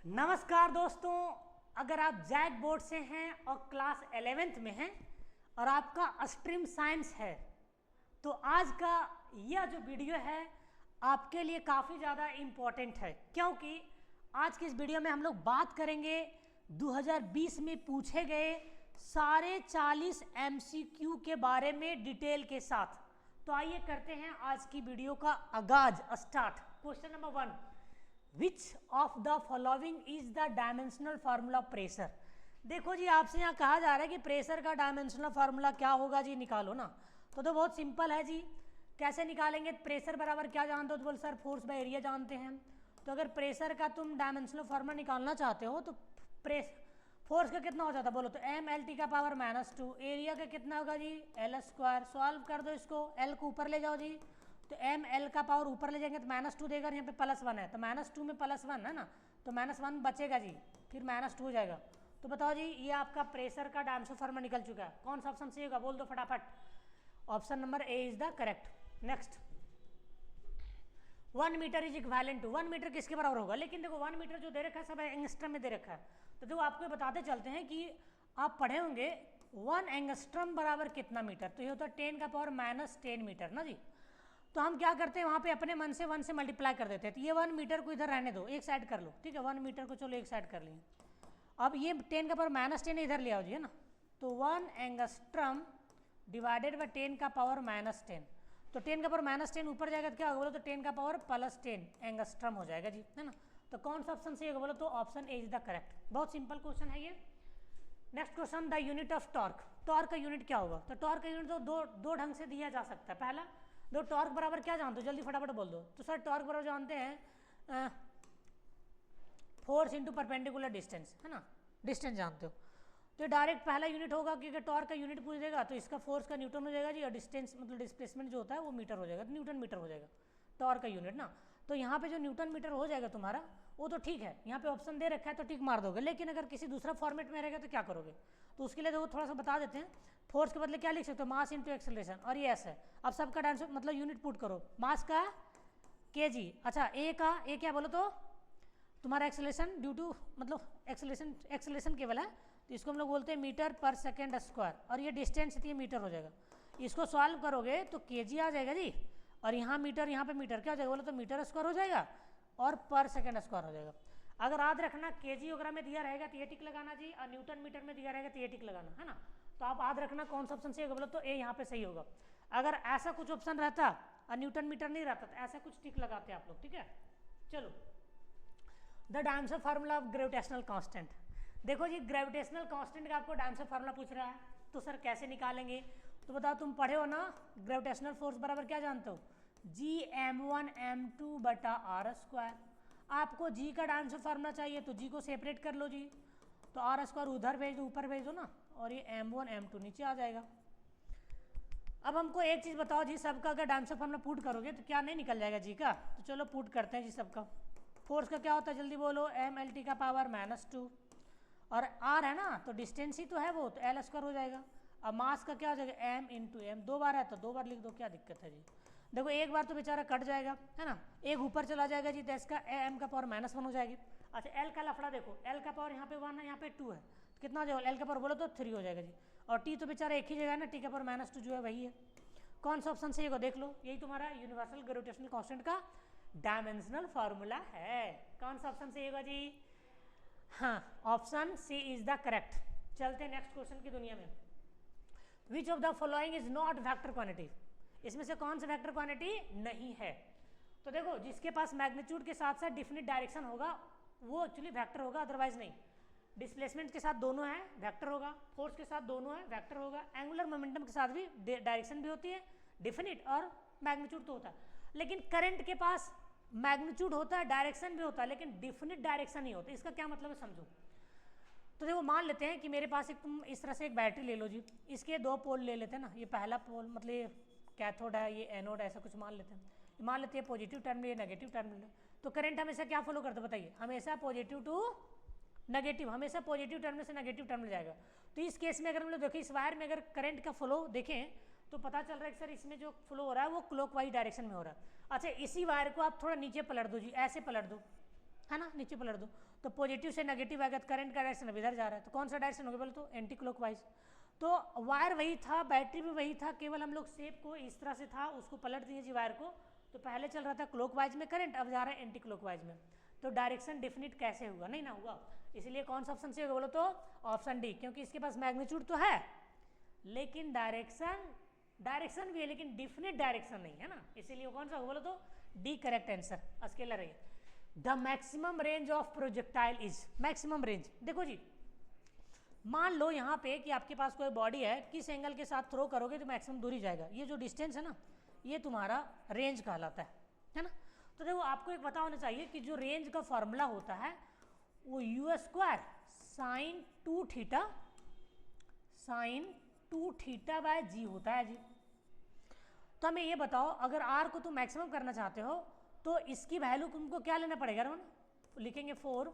नमस्कार दोस्तों, अगर आप जैक बोर्ड से हैं और क्लास 11th में हैं और आपका स्ट्रीम साइंस है तो आज का यह जो वीडियो है आपके लिए काफ़ी ज़्यादा इम्पोर्टेंट है, क्योंकि आज की इस वीडियो में हम लोग बात करेंगे 2020 में पूछे गए सारे 40 MCQ के बारे में डिटेल के साथ। तो आइए करते हैं आज की वीडियो का आगाज, start. Question number 1, which of the following is the dimensional formula of pressure. देखो जी, आपसे यहाँ कहा जा रहा है कि प्रेशर का डायमेंशनल फार्मूला क्या होगा जी, निकालो ना। तो बहुत सिंपल है जी, कैसे निकालेंगे? प्रेशर बराबर क्या जानते हो? तो बोल सर फोर्स बाय एरिया जानते हैं। तो अगर प्रेशर का तुम डायमेंशनल फार्मूला निकालना चाहते हो तो फोर्स का कितना हो जाता है बोलो तो mLT का पावर -2, एरिया का कितना होगा जी L²। सॉल्व कर दो इसको, L को ऊपर ले जाओ जी, तो mL का पावर ऊपर ले जाएंगे तो -2 देगा, यहाँ पे +1 है तो -2 में +1 है ना, तो -1 बचेगा जी, फिर -2 हो जाएगा। तो बताओ जी, ये आपका प्रेशर का डायमेंशनल फार्मूला निकल चुका है। कौन सा ऑप्शन सही होगा बोल दो फटाफट। Option number A is the correct. Next, 1 metre is equivalent to, 1 metre किसके बराबर होगा? लेकिन देखो 1 मीटर जो दे रखा है सब एंगस्ट्रम में दे रखा है। तो जो आपको बताते चलते हैं कि आप पढ़े होंगे 1 एंगस्ट्रम बराबर कितना मीटर, तो ये होता है 10 का पावर -10 मीटर ना जी। तो हम क्या करते हैं वहाँ पे अपने मन से 1 से मल्टीप्लाई कर देते हैं। तो ये 1 मीटर को इधर रहने दो, एक साइड कर लो, ठीक है। 1 मीटर को चलो एक साइड कर लिए। अब ये 10 का पावर -10 इधर ले आओ जी, है ना। तो 1 एंगस्ट्रम डिवाइडेड बाई 10 का पावर -10, तो 10 का पावर -10 ऊपर जाएगा तो क्या होगा बोलो तो 10 का पावर +10 एंगस्ट्रम हो जाएगा जी, है ना। तो कौन सा ऑप्शन सही होगा बोलो तो option A is the correct. बहुत सिंपल क्वेश्चन है ये। Next question, the unit of torque. Torque का यूनिट क्या होगा? तो टॉर्क का यूनिट तो दो ढंग से दिया जा सकता है। पहला, दो टॉर्क बराबर क्या जानते हो, जल्दी फटाफट बोल दो। तो सर टॉर्क बराबर जानते हैं फोर्स इंटू परपेंडिकुलर डिस्टेंस, है ना, डिस्टेंस जानते हो। तो डायरेक्ट पहला यूनिट होगा कि अगर टॉर्क का यूनिट पूछ देगा तो इसका फोर्स का न्यूटन हो जाएगा जी, और डिस्टेंस मतलब डिस्प्लेसमेंट जो होता है वो मीटर हो जाएगा, तो न्यूटन मीटर हो जाएगा टॉर्क का यूनिट ना। तो यहाँ पे जो न्यूटन मीटर हो जाएगा तुम्हारा वो तो ठीक है, यहाँ पे ऑप्शन दे रखा है तो टिक मार दोगे। लेकिन अगर किसी दूसरा फॉर्मेट में रहेगा तो क्या करोगे? तो उसके लिए देखो थोड़ा सा बता देते हैं। फोर्स के बदले क्या लिख सकते हो, मास इंटू एक्सेलरेशन, और ये ऐसा है। अब सबका डांसर मतलब यूनिट पुट करो, मास का kg, अच्छा ए का ए क्या बोलो तो तुम्हारा एक्सेलरेशन ड्यू टू मतलब एक्सेलरेशन केवल है, तो इसको हम लोग बोलते हैं मीटर पर सेकेंड स्क्वायर, और ये डिस्टेंस थी मीटर हो जाएगा। इसको सॉल्व करोगे तो kg आ जाएगा जी, और यहाँ मीटर यहाँ पे मीटर क्या हो जाएगा बोलो तो मीटर स्क्वायर हो जाएगा, और पर सेकेंड स्क्वायर हो जाएगा। अगर याद रखना kg वगैरह में दिया रहेगा तो ये टिक लगाना जी, और न्यूटन मीटर में दिया रहेगा तो ये टिक लगाना, है ना। तो आप याद रखना कौन सा ऑप्शन सही होगा बोलो तो ए यहाँ पे सही होगा। अगर ऐसा कुछ ऑप्शन रहता और न्यूटन मीटर नहीं रहता तो ऐसा कुछ टिक लगाते आप लोग, ठीक है। चलो, the dimensional formula of gravitational constant. देखो जी, ग्रेविटेशनल कांस्टेंट का आपको डायमेंशनल फार्मूला पूछ रहा है, तो सर कैसे निकालेंगे? तो बताओ, तुम पढ़े हो ना ग्रेविटेशनल फोर्स बराबर क्या जानते हो, Gm1m2/r²। आपको जी का डायमेंशनल फार्मूला चाहिए तो जी को सेपरेट कर लो जी, तो r² उधर भेज दो, ऊपर भेज दो ना, और ये m1 m2 नीचे आ जाएगा। अब हमको एक चीज़ बताओ जी, सबका अगर डायमेंशनल फार्मूला पुट करोगे तो क्या नहीं निकल जाएगा जी का? तो चलो पुट करते हैं जी सबका। फोर्स का क्या होता है जल्दी बोलो, mLT का पावर -2, और r है ना तो डिस्टेंस ही तो है वो, तो L² हो जाएगा। अब मास का क्या हो जाएगा, m इंटू m, 2 बार है तो 2 बार लिख दो, क्या दिक्कत है जी। देखो एक बार तो बेचारा कट जाएगा, है ना, एक ऊपर चला जाएगा जी, तो इसका m का पावर -1 हो जाएगी। अच्छा, L का लफड़ा देखो, L का पावर यहाँ पे 1 है, यहाँ पे 2 है, तो कितना हो जाएगा L का पावर बोलो तो 3 हो जाएगा जी, और T तो बेचारा एक ही जगह है ना, T का पावर -2 जो है वही है। कौन सा ऑप्शन सही होगा देख लो, यही तुम्हारा यूनिवर्सल ग्रेविटेशनल कांस्टेंट का डायमेंशनल फार्मूला है। कौन सा ऑप्शन सही होगा जी? हाँ, option C is the correct. चलते हैं नेक्स्ट क्वेश्चन की दुनिया में। Which of the following is not vector quantity. इसमें से कौन सा वेक्टर क्वांटिटी नहीं है? तो देखो, जिसके पास मैग्नीट्यूड के साथ साथ डिफिनिट डायरेक्शन होगा वो एक्चुअली वेक्टर होगा, अदरवाइज नहीं। डिस्प्लेसमेंट के साथ दोनों है वेक्टर होगा, फोर्स के साथ दोनों है वेक्टर होगा, एंगुलर मोमेंटम के साथ भी डायरेक्शन भी होती है डिफिनिट, और मैग्नीट्यूड तो होता है। लेकिन करंट के पास मैग्नीट्यूड होता है, डायरेक्शन भी होता है, लेकिन डिफिनिट डायरेक्शन नहीं होता। इसका क्या मतलब है समझो। तो देखो मान लेते हैं कि मेरे पास एक, तुम इस तरह से एक बैटरी ले लो जी, इसके 2 पोल ले लेते हैं ना, ये पहला पोल मतलब ये कैथोड है, ये एनोड, ऐसा कुछ मान लेते हैं। मान लेते हैं पॉजिटिव टर्मिनल, ये नेगेटिव टर्मिनल। तो करंट हमेशा क्या फॉलो करते बताइए, हमेशा पॉजिटिव टू नेगेटिव, हमेशा पॉजिटिव टर्मिनल से नेगेटिव टर्मिनल जाएगा। तो इस केस में अगर हम लोग देखें, इस वायर में अगर करंट का फ्लो देखें तो पता चल रहा है कि सर इसमें जो फ्लो हो रहा है वो क्लॉकवाइज डायरेक्शन में हो रहा है। अच्छा, इसी वायर को आप थोड़ा नीचे पलट दो जी, ऐसे पलट दो, है ना, नीचे पलट दो तो पॉजिटिव से नेगेटिव आएगा, तो करंट का डायरेक्शन अब इधर जा रहा है, तो कौन सा डायरेक्शन होगा बोले तो एंटी क्लॉकवाइज। तो वायर वही था, बैटरी भी वही था, केवल हम लोग शेप को इस तरह से था, उसको पलट दिए जी वायर को, तो पहले चल रहा था क्लॉकवाइज में करंट, अब जा रहा है एंटी क्लॉकवाइज में, तो डायरेक्शन डिफिनिट कैसे हुआ, नहीं ना हुआ, इसलिए कौन सा ऑप्शन से होगा बोलो तो ऑप्शन डी, क्योंकि इसके पास मैग्नीट्यूड तो है लेकिन डायरेक्शन भी है लेकिन डिफिनिट डायरेक्शन नहीं है ना, इसीलिए कौन सा होगा बोलो तो डी करेक्ट आंसर, स्केलर है। The maximum range of projectile is, maximum range देखो जी, मान लो यहाँ पे कि आपके पास कोई बॉडी है, किस एंगल के साथ थ्रो करोगे तो मैक्सिमम दूरी जाएगा, ये जो डिस्टेंस है ना ये तुम्हारा रेंज कहलाता है ना। तो देखो आपको एक पता होना चाहिए कि जो रेंज का फॉर्मूला होता है वो u² साइन 2 थीटा बाय जी होता है जी। तो हमें ये बताओ अगर r को तुम मैक्सिमम करना चाहते हो तो इसकी वैल्यू तुमको क्या लेना पड़ेगा, लिखेंगे 4,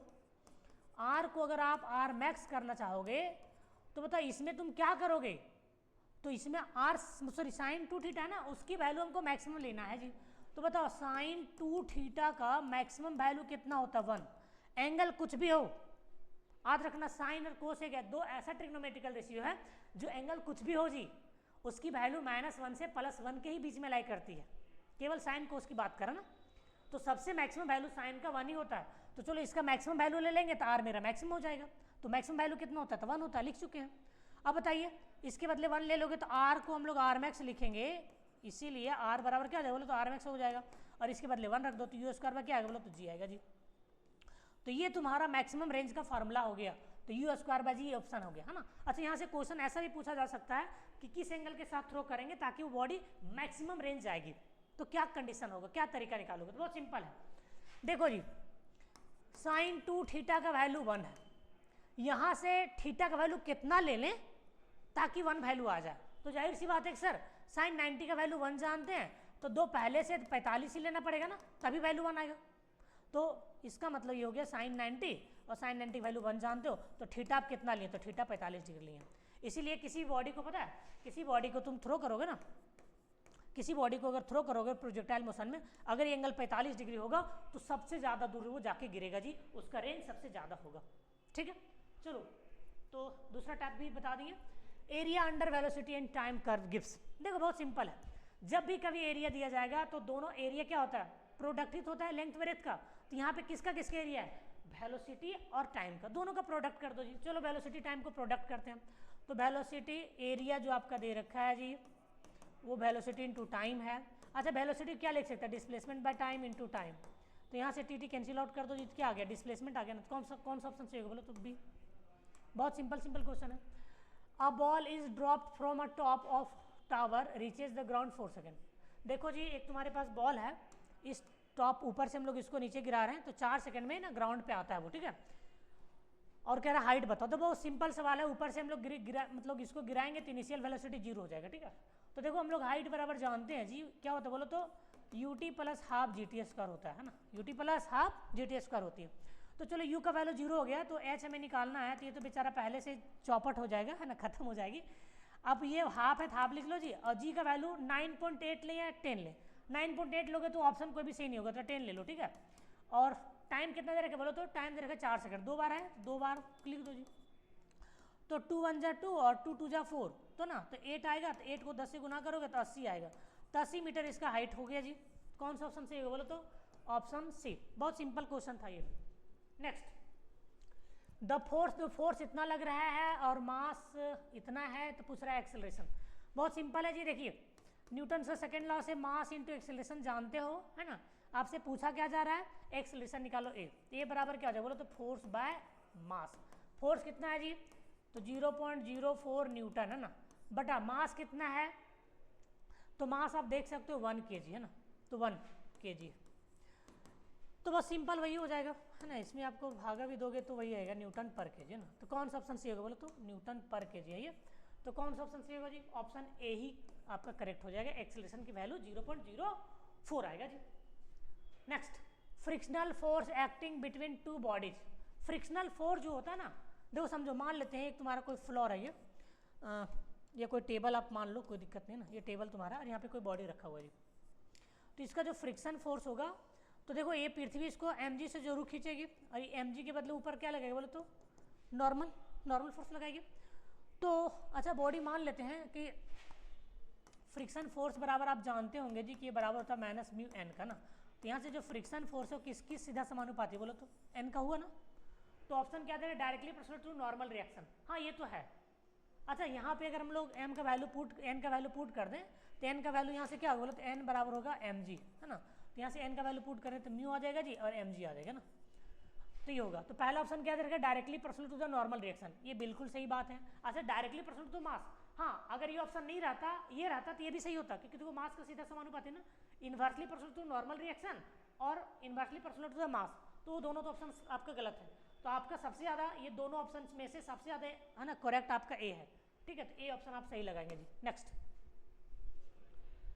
r को अगर आप r मैक्स करना चाहोगे तो बताओ इसमें तुम क्या करोगे, तो इसमें r सॉरी साइन 2 थीटा है ना, उसकी वैल्यू हमको मैक्सिमम लेना है जी। तो बताओ साइन 2 थीटा का मैक्सिमम वैल्यू कितना होता है 1, एंगल कुछ भी हो, याद रखना साइन और कोसेक है दो ऐसा ट्रिग्नोमेट्रिकल रेशियो है जो एंगल कुछ भी हो जी उसकी वैल्यू -1 से +1 के ही बीच में लाई करती है, केवल साइन कोस की बात करें ना, तो सबसे मैक्सिमम वैल्यू साइन का 1 ही होता है, तो चलो इसका मैक्सिमम वैल्यू ले लेंगे तो आर मेरा मैक्सिमम हो जाएगा, तो मैक्सिमम वैल्यू कितना होता है तो 1 होता है, लिख चुके हैं। अब बताइए इसके बदले 1 ले लोगे तो आर को हम लोग आर मैक्स लिखेंगे, इसीलिए आर बराबर क्या जाएगा बोलो तो आर मैक्स हो जाएगा, और इसके बदले 1 रख दो तो यू स्क्वायर में क्या आएगा बोलो तो जी आएगा जी। तो ये तुम्हारा मैक्सिमम रेंज का फॉर्मूला हो गया, तो u square by g option हो गया है ना। अच्छा यहाँ से क्वेश्चन ऐसा भी पूछा जा सकता है कि किस एंगल के साथ थ्रो करेंगे ताकि वो बॉडी मैक्सिमम रेंज जाएगी, तो क्या कंडीशन होगा, क्या तरीका निकालोगे, तो बहुत सिंपल है। देखो जी साइन 2 थीटा का वैल्यू 1 है, यहाँ से थीटा का वैल्यू कितना ले लें ताकि 1 वैल्यू आ जाए, तो जाहिर सी बात है सर साइन 90 का वैल्यू 1 जानते हैं तो 2 पहले से 45 ही लेना पड़ेगा ना तभी वैल्यू 1 आएगा, तो इसका मतलब ये हो गया साइन 90 और साइन 90 वैल्यू 1 जानते हो तो थीटा आप कितना लिए, तो थीटा 45 डिग्री लिए। इसीलिए किसी बॉडी को पता है, किसी बॉडी को तुम थ्रो करोगे ना, किसी बॉडी को अगर थ्रो करोगे प्रोजेक्टाइल मोशन में, अगर ये एंगल 45 डिग्री होगा तो सबसे ज़्यादा दूर वो जाके गिरेगा जी, उसका रेंज सबसे ज़्यादा होगा, ठीक है। चलो तो दूसरा टाइप भी बता दिए, area under velocity and time curve gives. देखो बहुत सिंपल है, जब भी कभी एरिया दिया जाएगा तो दोनों एरिया क्या होता है प्रोडक्टिव होता है लेंथ ब्रेथ का, तो यहाँ पे किसका किसका एरिया है वेलोसिटी और टाइम का, दोनों का प्रोडक्ट कर दो जी। चलो वेलोसिटी टाइम को प्रोडक्ट करते हैं, तो वेलोसिटी एरिया जो आपका दे रखा है जी वो वेलोसिटी इनटू टाइम है। अच्छा वेलोसिटी क्या लिख सकता है displacement by time into time, तो यहाँ से टी कैंसिल आउट कर दो जी, क्या आ गया डिस्प्लेसमेंट आ गया ना, कौन सा ऑप्शन चाहिए बोलो तो बी। बहुत सिंपल क्वेश्चन है। A ball is dropped from a top of tower reaches the ground 4 second. देखो जी एक तुम्हारे पास बॉल है, इस टॉप ऊपर से हम लोग इसको नीचे गिरा रहे हैं तो 4 सेकंड में ना ग्राउंड पे आता है वो, ठीक है, और कह रहा है हाइट बताओ, तो बहुत सिंपल सवाल है, ऊपर से हम लोग मतलब इसको गिराएंगे तो इनिशियल वेलोसिटी 0 हो जाएगा, ठीक है। तो देखो हम लोग हाइट बराबर जानते हैं जी क्या होता है बोलो तो ut + ½ GT स्क्वायर होता है ना, ut + ½ GT स्क्वायर होती है। तो चलो u का वैल्यू 0 हो गया तो h हमें निकालना है, तो ये तो बेचारा पहले से चौपट हो जाएगा है ना, खत्म हो जाएगी। अब ये हाफ है तो हाफ लिख लो जी, और g का वैल्यू 9.8 ले या 10 ले, 9.8 लोगे तो ऑप्शन कोई भी सही नहीं होगा तो 10 ले लो, ठीक है। और टाइम कितना दे रखा बोलो तो टाइम दे रखा 4 सेकंड, 2 बार है 2 बार लिख दो जी, तो 2 1 जा 2 और 2 2 जा 4, तो ना तो 8 आएगा, तो 8 को 10 से गुना करोगे तो 80 आएगा, तो 80 मीटर इसका हाइट हो गया जी। कौन सा ऑप्शन सही होगा बोलो तो ऑप्शन सी। बहुत सिंपल क्वेश्चन था ये। नेक्स्ट द फोर्स इतना लग रहा है और मास इतना है, तो पूछ रहा है एक्सेलरेशन। बहुत सिंपल है जी, देखिए न्यूटन से सेकेंड लॉ से मास इंटू एक्सेलरेशन जानते हो है ना, आपसे पूछा क्या जा रहा है एक्सेलरेशन निकालो ए बराबर क्या हो जाए बोलो तो फोर्स बाय मास। फोर्स कितना है जी तो 0.04 न्यूटन है ना, बटा मास कितना है, तो मास आप देख सकते हो 1 kg है ना, तो 1 kg, तो बस सिंपल वही हो जाएगा है ना, इसमें आपको भागा भी दोगे तो वही आएगा न्यूटन पर केजी है ना। तो कौन सा ऑप्शन सही होगा बोलो तो न्यूटन पर केजी है ये, तो कौन सा ऑप्शन सही होगा जी ऑप्शन ए ही आपका करेक्ट हो जाएगा, एक्सेलरेशन की वैल्यू 0.04 आएगा जी। Next frictional force acting between 2 bodies. Frictional force जो होता है ना, देखो समझो मान लेते हैं एक तुम्हारा कोई फ्लोर है ये कोई टेबल आप मान लो, कोई दिक्कत नहीं ना, ये टेबल तुम्हारा और यहाँ पे कोई बॉडी रखा हुआ है जी, तो इसका जो फ्रिक्शन फोर्स होगा तो देखो ये पृथ्वी इसको mg से जरूर खींचेगी और ये mg के बदले ऊपर क्या लगेगा बोलो तो नॉर्मल फोर्स लगाएगी। तो अच्छा बॉडी मान लेते हैं कि फ्रिक्शन फोर्स बराबर आप जानते होंगे जी कि ये बराबर होता है माइनस म्यू एन का ना। तो यहाँ से जो फ्रिक्शन फोर्स है वो किसकी सीधा समानुपाती बोलो तो एन का हुआ ना। तो ऑप्शन क्या दे रहे हैं, directly proportional to normal reaction. हाँ ये तो है। अच्छा यहाँ पे अगर हम लोग एन का वैल्यू पुट कर दें तो एन का वैल्यू यहाँ से क्या होगा बोलो तो एन बराबर होगा एम जी, है ना। तो यहाँ से एन का वैल्यू पुट करें तो म्यू आ जाएगा जी और एम जी आ जाएगा ना। तो ये होगा। तो पहला ऑप्शन क्या दे रखा है, directly proportional to the normal reaction. ये बिल्कुल सही बात है। अच्छा डायरेक्टली प्रोपोर्शनल टू मास, हाँ अगर ये ऑप्शन नहीं रहता, ये रहता तो ये भी सही होता क्योंकि देखो मास का सीधा समानुपाती है ना। Inversely proportional to normal reaction और inversely proportional to the mass, तो दोनों तो ऑप्शन आपका गलत है। तो आपका सबसे ज़्यादा ये दोनों ऑप्शन में से सबसे ज़्यादा है ना करेक्ट आपका ए है, ठीक है। तो ए ऑप्शन आप सही लगाएंगे जी। नेक्स्ट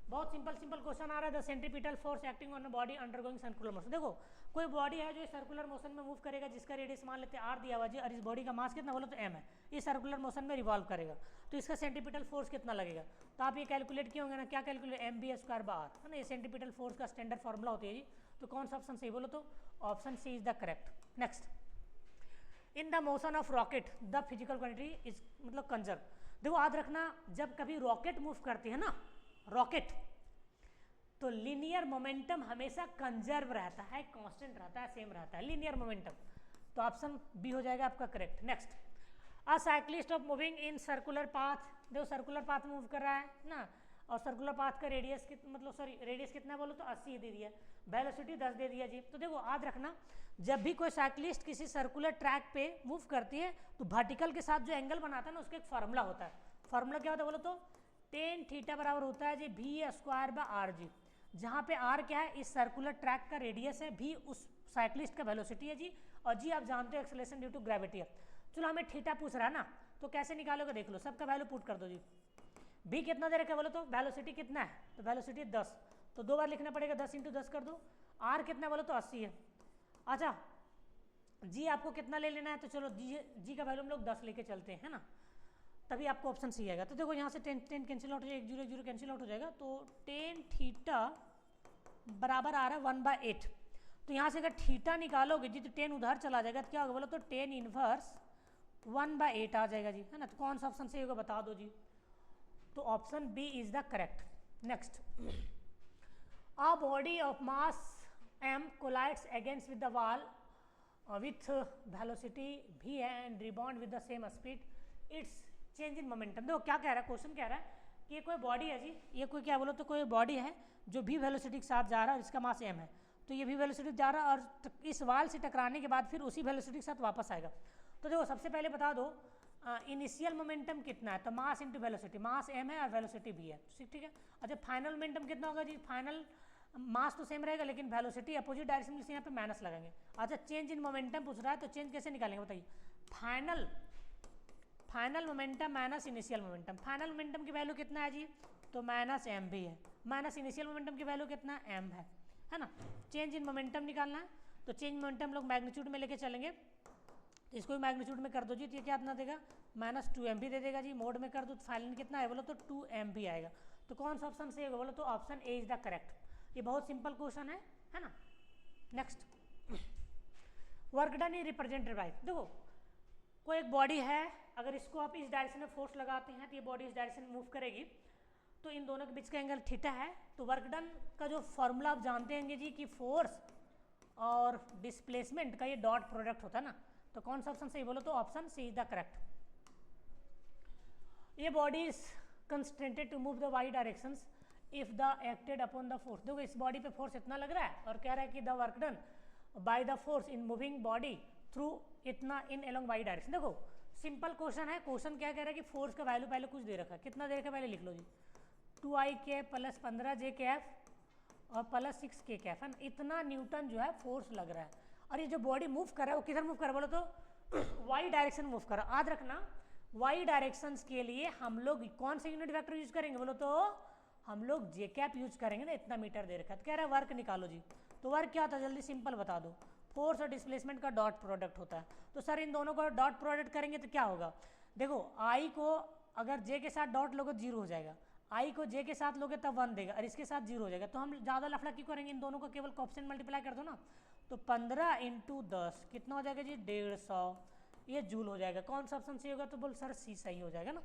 बहुत सिंपल क्वेश्चन आ रहा है, the centripetal force acting on a body undergoing circular motion. देखो कोई बॉडी है जो सर्कुलर मोशन में मूव करेगा, जिसका रेडियस मान लेते हैं आर दिया हुआ जी, और इस बॉडी का मास कितना बोलो तो एम है, ये सर्कुलर मोशन में रिवॉल्व करेगा, तो इसका सेंट्रीपिटल फोर्स कितना लगेगा। तो आप ये कैलकुलेट किए होंगे ना, क्या calculate, m v square by r, है ना। ये सेंट्रीपिटल फोर्स का स्टैंडर्ड फॉर्मूला होती है जी। तो कौन सा ऑप्शन सही बोलो तो option C is the correct. Next, in the motion of rocket the physical quantity is मतलब कंजर्व। देखो याद रखना, जब कभी रॉकेट मूव करती है ना, रॉकेट, तो लीनियर मोमेंटम हमेशा कंजर्व रहता है, कांस्टेंट रहता है, सेम रहता है लीनियर मोमेंटम। तो ऑप्शन बी हो जाएगा आपका correct. Next, a cyclist of moving in circular path, देखो सर्कुलर पाथ मूव कर रहा है ना, और सर्कुलर पाथ का रेडियस रेडियस कितना है बोलो तो 80 दे दिया, वेलोसिटी 10 दे दिया जी। तो देखो याद रखना, जब भी कोई साइक्लिस्ट किसी सर्कुलर ट्रैक पे मूव करती है तो वर्टिकल के साथ जो एंगल बनाता है ना, उसका एक फार्मूला होता है। फार्मूला क्या होता है बोलो तो टेन थीटा बराबर होता है g v square by r g, जहाँ पे आर क्या है, इस सर्कुलर ट्रैक का रेडियस है, भी उस साइक्लिस्ट का वेलोसिटी है जी, और जी आप जानते हो एक्सेलरेशन ड्यू टू ग्रेविटी है। चलो हमें थीटा पूछ रहा है ना, तो कैसे निकालोगे देख लो, सबका वैल्यू पुट कर दो जी। बी कितना दे रखा है बोलो तो वेलोसिटी कितना है, तो वेलोसिटी 10, तो 2 बार लिखना पड़ेगा, 10 × 10 कर दो। आर कितना बोलो तो 80 है। अच्छा जी आपको कितना ले लेना है, तो चलो जी का वैल्यू हम लोग 10 लेके चलते हैं ना, तभी आपको ऑप्शन सी आएगा। तो देखो यहाँ से 10 कैंसिल आउट हो जाएगा, 1 0 कैंसिल आउट हो जाएगा, तो टेन थीटा बराबर आ रहा है 1/8। तो यहाँ से अगर थीटा निकालोगे जी तो 10 उधर चला जाएगा, तो क्या होगा बोलो तो 10 इनवर्स 1/8 आ जाएगा जी, है ना। तो कौन सा ऑप्शन सही होगा बता दो जी। तो option B is the correct. Next, a body of mass m collides against with the wall with velocity v and rebound with the same speed, its change in momentum। देखो क्या कह रहा है, क्वेश्चन कह रहा है कि ये कोई बॉडी है जी, ये कोई क्या बोलो तो कोई बॉडी है जो भी वेलोसिटी के साथ जा रहा है, इसका मास m है, तो ये भी वेलोसिटी जा रहा है और इस वाल से टकराने के बाद फिर उसी वेलोसिटी के साथ वापस आएगा। तो देखो सबसे पहले बता दो इनिशियल मोमेंटम कितना है, तो मास इंटू वेलोसिटी, मास m है और वेलोसिटी v है, ठीक है। अच्छा फाइनल मोमेंटम कितना होगा जी, फाइनल मास तो सेम रहेगा लेकिन वेलोसिटी अपोजिट डायरेक्शन में, यहाँ पे माइनस लगाएंगे। अच्छा चेंज इन मोमेंटम पूछ रहा है, तो चेंज कैसे निकालेंगे बताइए। Final momentum minus initial momentum, final momentum की वैल्यू कितना है जी, तो माइनस एम भी है, माइनस इनिशियल मोमेंटम की वैल्यू कितना एम है ना। चेंज इन मोमेंटम निकालना है, तो चेंज मोमेंटम लोग मैग्नीट्यूड में लेके चलेंगे, तो इसको भी मैग्नीट्यूड में कर दो जी, तो ये क्या अपना देगा -2m भी दे देगा जी। मोड में कर दो तो फाइनल कितना है बोलो तो 2m भी आएगा। तो कौन सा ऑप्शन सही होगा बोलो तो option A is the correct. ये बहुत सिंपल क्वेश्चन है ना। Next, work done is represented by, देखो कोई एक बॉडी है, अगर इसको आप इस डायरेक्शन में फोर्स लगाते हैं तो ये बॉडी इस डायरेक्शन में मूव करेगी, तो इन दोनों के बीच का एंगल थीटा है। तो वर्क डन का जो फॉर्मूला आप जानते हैं जी कि फोर्स और डिस्प्लेसमेंट का ये डॉट प्रोडक्ट होता है ना। तो कौन सा ऑप्शन सही बोलो तो option C is the correct. ये body is constrained to move the Y directions if the acted upon the force, देखो इस बॉडी पे फोर्स इतना लग रहा है और कह रहा है कि the work done by the force in moving body through इतना इन अलोंग वाई डायरेक्शन। देखो सिंपल क्वेश्चन है, क्वेश्चन क्या कह रहा है कि फोर्स का वैल्यू पहले कुछ दे रखा है, कितना दे रखा है पहले लिख लो जी, 2ik + 15j कैफ और +6 k कैफ है, इतना न्यूटन जो है फोर्स लग रहा है। और ये जो बॉडी मूव कर रहा है वो किधर मूव कर रहा है बोलो तो वाई डायरेक्शन मूव कर रहा है। याद रखना वाई डायरेक्शंस के लिए हम लोग कौन सा यूनिट वेक्टर यूज करेंगे बोलो तो हम लोग जे कैप यूज करेंगे ना, इतना मीटर दे रखा है। तो कह रहा है वर्क निकालो जी, तो वर्क क्या होता है जल्दी सिंपल बता दो, फोर्स और डिस्प्लेसमेंट का डॉट प्रोडक्ट होता है। तो सर इन दोनों को डॉट प्रोडक्ट करेंगे तो क्या होगा, देखो आई को अगर जे के साथ डॉट लोगे 0 हो जाएगा, आई को जे के साथ लोगे तब 1 देगा और इसके साथ 0 हो जाएगा। तो हम ज़्यादा लफड़ा क्यों करेंगे, इन दोनों को केवल कोएफिशिएंट मल्टीप्लाई कर दो ना। तो 15 × 10 कितना हो जाएगा जी 150, ये जूल हो जाएगा। कौन सा ऑप्शन सही होगा, तो बोल सर सी सही हो जाएगा ना।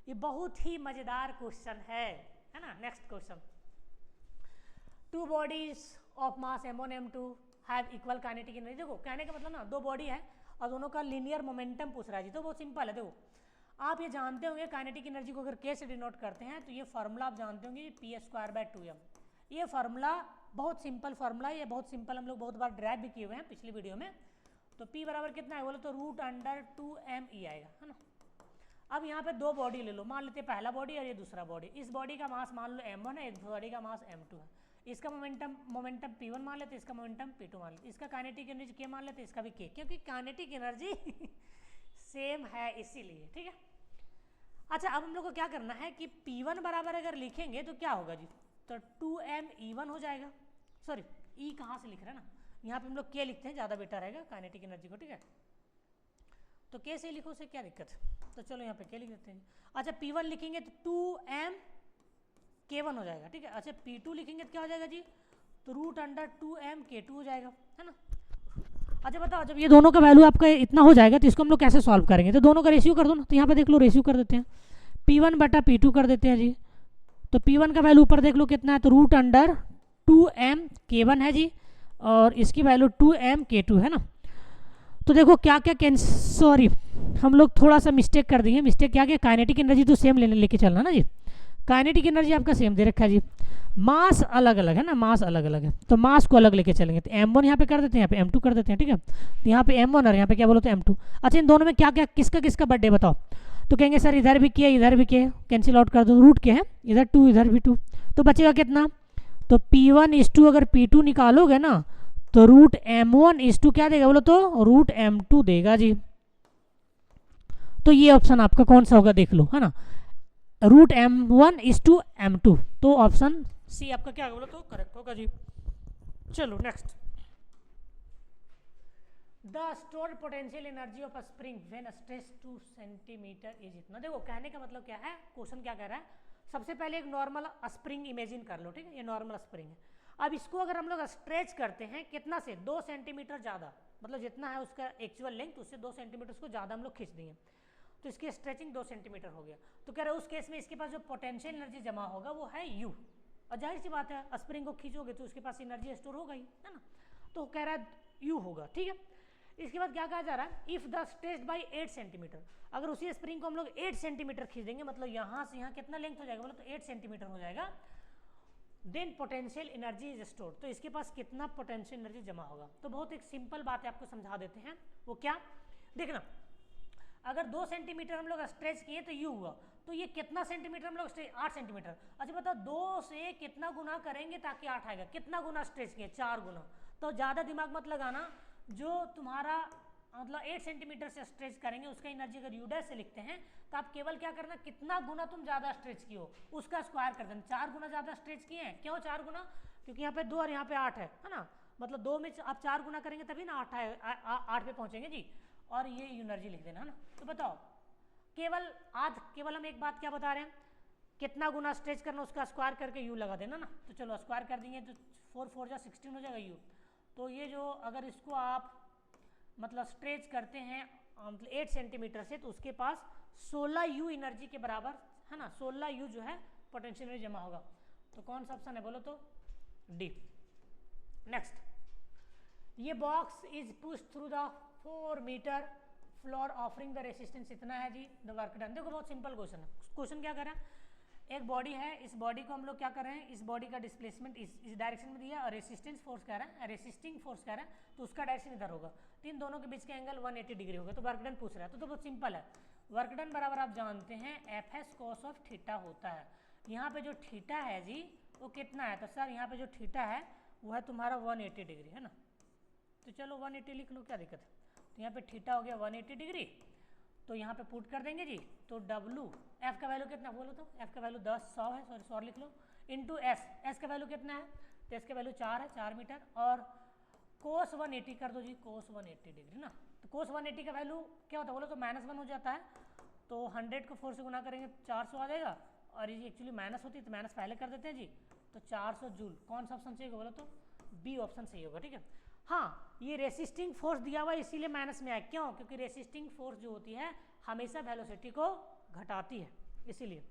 ये बहुत ही मज़ेदार क्वेश्चन है ना। Next question, two bodies of mass m1 m2 have equal kinetic energy. देखो कहने का मतलब ना, दो बॉडी है और दोनों का लीनियर मोमेंटम पूछ रहा है जी, तो बहुत सिंपल है। देखो आप ये जानते होंगे काइनेटिक एनर्जी को अगर के से डिनोट करते हैं तो ये फार्मूला आप जानते होंगे p²/2m। ये फार्मूला बहुत सिंपल फार्मूला है, ये बहुत सिंपल हम लोग बहुत बार ड्राइव भी किए हुए हैं पिछली वीडियो में। तो p बराबर कितना है बोलो तो √2me आएगा, है ना। अब यहाँ पे दो बॉडी ले लो, मान लेते हैं पहला बॉडी और ये दूसरा बॉडी। इस बॉडी का मास मान लो m1 है, इस बॉडी का मास m2 है। इसका मोमेंटम p1 मान लेते, इसका मोमेंटम p2 मान लेते, इसका काइनेटिक एनर्जी k मान लेते, इसका भी k, क्योंकि काइनेटिक एनर्जी सेम है इसीलिए, ठीक है। अच्छा अब हम लोग को क्या करना है कि p1 बराबर अगर लिखेंगे तो क्या होगा जी, तो 2me1 हो जाएगा। सॉरी e कहाँ से लिख रहे हैं ना, यहाँ पे हम लोग k लिखते हैं, ज़्यादा बेटर रहेगा काइनेटिक एनर्जी को, ठीक है। तो k से लिखो, उसे क्या दिक्कत है, तो चलो यहाँ पे k लिख देते हैं। अच्छा p1 लिखेंगे तो 2mk1 हो जाएगा, ठीक है। अच्छा p2 लिखेंगे तो क्या हो जाएगा जी, तो √2mk2 हो जाएगा, है ना। अच्छा बताओ जब ये दोनों का वैल्यू आपका इतना हो जाएगा तो इसको हम लोग कैसे सॉल्व करेंगे, तो दोनों का रेशियो कर दो ना। तो यहाँ पे देख लो रेशियो कर देते हैं, p1/p2 कर देते हैं जी। तो p1 का वैल्यू ऊपर देख लो कितना है, तो √2mk1 है जी, और इसकी वैल्यू 2mk2 है ना। तो देखो क्या क्या सॉरी हम लोग थोड़ा सा मिस्टेक कर दिए। मिस्टेक क्या किया, काइनेटिक एनर्जी तो सेम लेके चलना ना जी। काइनेटिक एनर्जी आपका सेम दे रखा है जी, मास अलग अलग है ना, मास अलग अलग है, तो मास को अलग लेके चलेंगे। तो m1 यहाँ पे कर देते हैं, यहाँ पे m2 कर देते हैं, ठीक है। तो यहाँ पे m1 और यहाँ पे क्या बोलो तो m2। अच्छा इन दोनों में क्या क्या किसका किसका बर्थडे बताओ, तो कहेंगे सर इधर भी k इधर भी k, कैंसिल आउट कर दो, रूट के है, इधर 2 इधर भी 2, तो बचेगा कितना, तो p1:2 अगर p2 निकालोगे ना तो √m1:2 क्या देगा बोलो तो √m2 देगा जी। तो ये ऑप्शन आपका कौन सा होगा देख लो, है ना, √m1:m2, तो ऑप्शन सी आपका क्या होगा बोलो तो करेक्ट होगा जी। चलो next, the stored potential energy of a spring when stretch 2 centimetre is इतना। देखो कहने का मतलब क्या है, क्वेश्चन क्या कह रहा है, सबसे पहले एक नॉर्मल स्प्रिंग इमेजिन कर लो, ठीक है। ये नॉर्मल स्प्रिंग है। अब इसको अगर हम लोग स्ट्रेच करते हैं कितना से 2 सेंटीमीटर ज़्यादा, मतलब जितना है उसका एक्चुअल लेंथ उससे 2 सेंटीमीटर उसको ज़्यादा हम लोग खींच दिए, तो इसकी स्ट्रेचिंग 2 सेंटीमीटर हो गया। तो कह रहे हैं उस केस में इसके पास जो पोटेंशियल एनर्जी जमा होगा वो है U, और जाहिर सी बात है स्प्रिंग को खींचोगे तो उसके पास एनर्जी स्टोर होगा ही, है ना। तो कह रहा है U होगा, ठीक है। इसके बाद क्या कहा जा रहा है, if the stretched by 8 centimetre, अगर उसी स्प्रिंग को हम लोग 8 सेंटीमीटर खींच देंगे, मतलब यहाँ से यहाँ कितना लेंथ हो जाएगा बोलो तो 8 सेंटीमीटर हो जाएगा, then potential energy is stored, तो इसके पास कितना पोटेंशियल एनर्जी जमा होगा। तो बहुत एक सिंपल बात है, आपको समझा देते हैं, वो क्या देखना, अगर 2 सेंटीमीटर हम लोग स्ट्रेच किए तो U हुआ, तो ये कितना सेंटीमीटर हम लोग 8 सेंटीमीटर। अच्छा बताओ 2 से कितना गुना करेंगे ताकि 8 आएगा, कितना गुना स्ट्रेच किए 4 गुना। तो ज़्यादा दिमाग मत लगाना, जो तुम्हारा मतलब 8 सेंटीमीटर से स्ट्रेच करेंगे उसका एनर्जी अगर U' से लिखते हैं तो आप केवल क्या करना, कितना गुना तुम ज़्यादा स्ट्रेच किए हो उसका स्क्वायर कर देना। 4 गुना ज़्यादा स्ट्रेच किए हैं, क्यों 4 गुना, क्योंकि यहाँ पे 2 और यहाँ पे 8 है ना, मतलब 2 में आप 4 गुना करेंगे तभी ना 8 पे पहुँचेंगे जी, और ये एनर्जी लिख देना, है ना। तो बताओ केवल हम एक बात क्या बता रहे हैं, कितना गुना स्ट्रेच करना उसका स्क्वायर करके U लगा देना ना। तो चलो स्क्वायर कर देंगे तो 4 4 जा 16 हो जाएगा U। तो ये जो अगर इसको आप मतलब स्ट्रेच करते हैं मतलब 8 सेंटीमीटर से, तो उसके पास 16 U एनर्जी के बराबर, है ना, 16 U जो है पोटेंशियल एनर्जी जमा होगा। तो कौन सा ऑप्शन है बोलो तो डी। नेक्स्ट, ये box is push through the 4 metre floor offering the resistance इतना है जी, द वर्क डन। देखो बहुत सिंपल क्वेश्चन है। क्वेश्चन क्या कर रहा है, एक बॉडी है, इस बॉडी को हम लोग क्या कर रहे हैं, इस बॉडी का डिस्प्लेसमेंट इस डायरेक्शन में दिया और रेसिस्टेंस फोर्स कह रहा है, रेसिस्टिंग फोर्स कह रहा है, तो उसका डायरेक्शन इधर होगा, तो इन दोनों के बीच का एंगल 180 डिग्री होगा। तो वर्क डन पूछ रहा है, तो बहुत सिंपल है, वर्क डन बराबर आप जानते हैं FS cos ऑफ थीटा होता है। यहाँ पे जो थीटा है जी वो कितना है, तो सर यहाँ पे जो थीटा है वो है तुम्हारा 180 डिग्री, है ना। तो चलो 180 लिख लो, क्या दिक्कत है। तो यहाँ पे थीटा हो गया 180 डिग्री, तो यहाँ पे पुट कर देंगे जी, तो W F का वैल्यू कितना बोलो तो F का वैल्यू 100 है, सॉरी 100 लिख लो, इंटू S का वैल्यू कितना है, तो S का वैल्यू 4 है, 4 मीटर, और कोस 180 कर दो जी, कोस 180 डिग्री ना। तो कोस 180 का वैल्यू क्या होता है बोलो तो -1 हो जाता है, तो 100 को 4 से गुना करेंगे 400 आ जाएगा, और ये एक्चुअली माइनस होती है तो माइनस पहले कर देते हैं जी। तो 400 जूल, कौन सा ऑप्शन सही होगा बोलो तो? बी ऑप्शन सही होगा, ठीक है। हाँ, ये रेसिस्टिंग फोर्स दिया हुआ है इसीलिए माइनस में आया, क्यों? क्योंकि रेसिस्टिंग फोर्स जो होती है हमेशा वेलोसिटी को घटाती है, इसीलिए।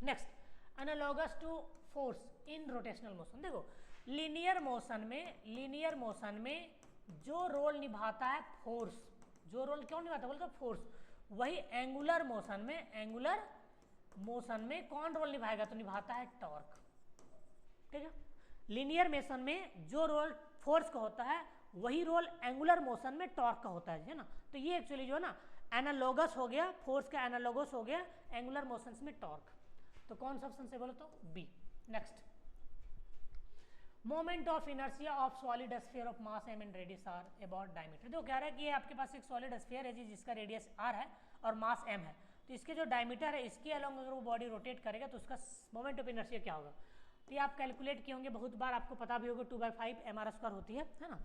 Next, analogous to force in rotational motion. देखो लीनियर मोशन में जो रोल निभाता है फोर्स, जो रोल क्यों निभाता है बोलते फोर्स, वही एंगुलर मोशन में कौन रोल निभाएगा? तो निभाता है टॉर्क, ठीक है। लीनियर मोशन में जो रोल फोर्स का होता है वही रोल एंगुलर मोशन में टॉर्क का होता है ना। तो ये एक्चुअली जो है ना एनालॉगस हो गया, फोर्स का एनालॉगस हो गया एंगुलर मोशंस में टॉर्क। तो कौन सा ऑप्शन से बोलो तो? B. Next, moment of inertia of solid sphere of mass m and radius r about diameter. देखो कह रहा है कि ये आपके पास एक सॉलिड स्फीयर है जी जिसका रेडियस r है और मास m है, तो इसके जो डायमीटर है इसके अलोंग अगर वो बॉडी रोटेट करेगा तो उसका मोमेंट ऑफ इनर्शिया क्या होगा? तो ये आप कैलकुलेट किए होंगे बहुत बार, आपको पता भी होगा 2/5 mr² होती है ना।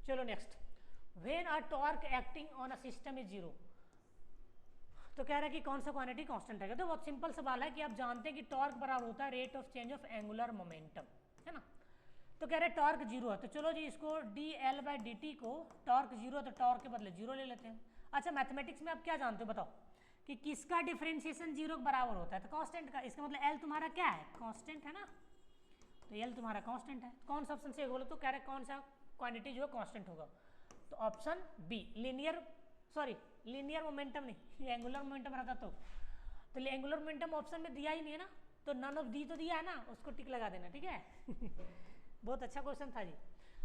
चलो next, when a torque acting on a system is 0, तो कह रहा है कि कौन सा क्वांटिटी कांस्टेंट है? तो बहुत सिंपल सवाल है कि आप जानते हैं कि टॉर्क बराबर होता है rate of change of angular momentum, है ना। तो कह रहे हैं टॉर्क 0 है, तो चलो जी इसको dl/dt को टॉर्क 0 है तो टॉर्क के बदले 0 ले लेते हैं। अच्छा मैथमेटिक्स में आप क्या जानते हो बताओ कि किसका डिफरेंशिएशन 0 के बराबर होता है? तो कांस्टेंट का। इसका मतलब l तुम्हारा क्या है? कांस्टेंट है ना, तो l तुम्हारा कांस्टेंट है। कौन सा ऑप्शन से बोलो तो? कह रहे कौन सा क्वांटिटी जो है कांस्टेंट होगा? तो ऑप्शन बी, लीनियर मोमेंटम नहीं, एंगुलर मोमेंटम रहता तो एंगुलर मोमेंटम ऑप्शन में दिया ही नहीं है ना, तो नन ऑफ दी तो दिया है ना, उसको टिक लगा देना, ठीक है। बहुत अच्छा क्वेश्चन था जी।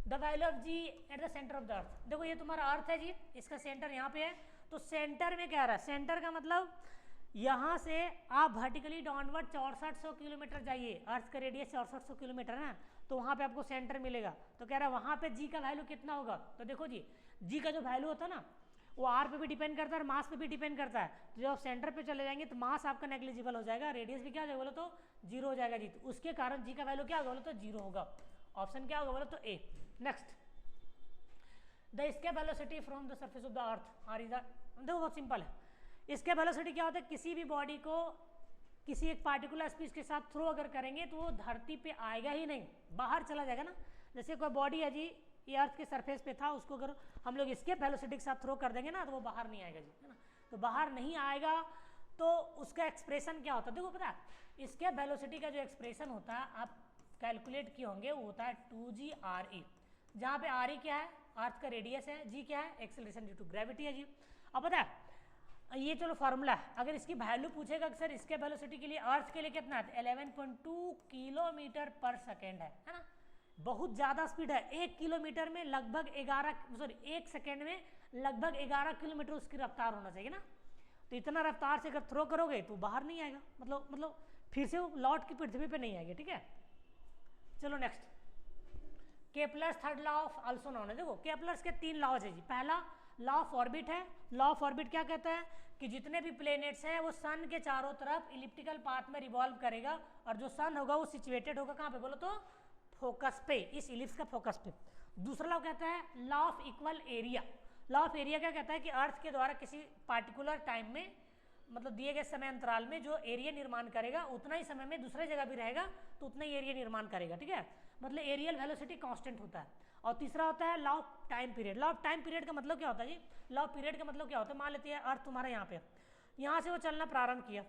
The value of G at the centre of the earth. देखो ये तुम्हारा अर्थ है जी, इसका सेंटर यहाँ पे है, तो सेंटर में क्या रहा है? सेंटर का मतलब यहाँ से आप वर्टिकली डाउनवर्ड 6400 किलोमीटर जाइए, अर्थ का रेडियस 6400 किलोमीटर है ना, तो वहाँ पे आपको सेंटर मिलेगा। तो कह रहा है वहाँ पे जी का वैल्यू कितना होगा? तो देखो जी जी का जो वैल्यू होता है ना वो आर पे भी डिपेंड करता है और मास पे भी डिपेंड करता है। तो जब आप सेंटर पे चले जाएंगे तो मास आपका नेग्लिजिबल हो जाएगा, रेडियस भी क्या हो जाएगा बोलो तो? 0 हो जाएगा जी। तो उसके कारण जी का वैल्यू क्या होगा बोलो तो? 0 होगा। ऑप्शन क्या होगा बोलो तो? A. Next, the escape velocity from the surface of the earth R is the. देखो बहुत सिंपल है, एस्केप वेलोसिटी क्या होता है? किसी भी बॉडी को किसी एक पार्टिकुलर स्पीड के साथ थ्रो अगर करेंगे तो वो धरती पे आएगा ही नहीं, बाहर चला जाएगा ना। जैसे कोई बॉडी है जी ये अर्थ के सरफेस पे था, उसको अगर हम लोग एस्केप वेलोसिटी के साथ थ्रो कर देंगे ना तो वो बाहर नहीं आएगा जी, है ना। तो बाहर नहीं आएगा तो उसका एक्सप्रेशन क्या होता है? देखो पता है एस्केप वेलोसिटी का जो एक्सप्रेशन होता है आप कैलकुलेट किए होंगे, वो होता है 2gre, जहाँ पे आर क्या है? अर्थ का रेडियस है, जी क्या है? एक्सेलरेशन ड्यू टू ग्रेविटी है जी। अब पता है ये चलो फार्मूला है, अगर इसकी वैल्यू पूछेगा कि सर इसके वेलोसिटी के लिए अर्थ के लिए कितना है? 11.2 किलोमीटर पर सेकेंड है ना। बहुत ज़्यादा स्पीड है, 1 किलोमीटर में लगभग 1 सेकेंड में लगभग 11 किलोमीटर उसकी रफ्तार होना चाहिए ना। तो इतना रफ्तार से अगर थ्रो करोगे तो बाहर नहीं आएगा, मतलब फिर से वो लौट की पृथ्वी पे नहीं आएगी, ठीक है। चलो next, Kepler's third law of also known है। देखो केपलर्स के 3 लॉज है जी। पहला लॉ ऑफ ऑर्बिट है। लॉ ऑफ ऑर्बिट क्या कहता है कि जितने भी प्लेनेट्स हैं वो सन के चारों तरफ इलिप्टिकल पाथ में रिवॉल्व करेगा और जो सन होगा वो सिचुएटेड होगा कहाँ पे बोलो तो? फोकस पे, इस इलिप्स का फोकस पे। दूसरा लॉ कहता है law of equal area. Law of area क्या कहता है कि अर्थ के द्वारा किसी पार्टिकुलर टाइम में मतलब दिए गए समय अंतराल में जो एरिया निर्माण करेगा उतना ही समय में दूसरे जगह भी रहेगा तो उतना ही एरिया निर्माण करेगा, ठीक है। मतलब एरियल वेलोसिटी कांस्टेंट होता है। और तीसरा होता है law of time period. Law of time period का मतलब क्या होता है जी? लॉ ऑफ पीरियड का मतलब क्या होता है? मान लेते हैं अर्थ तुम्हारा यहाँ पे, यहाँ से वो चलना प्रारंभ किया,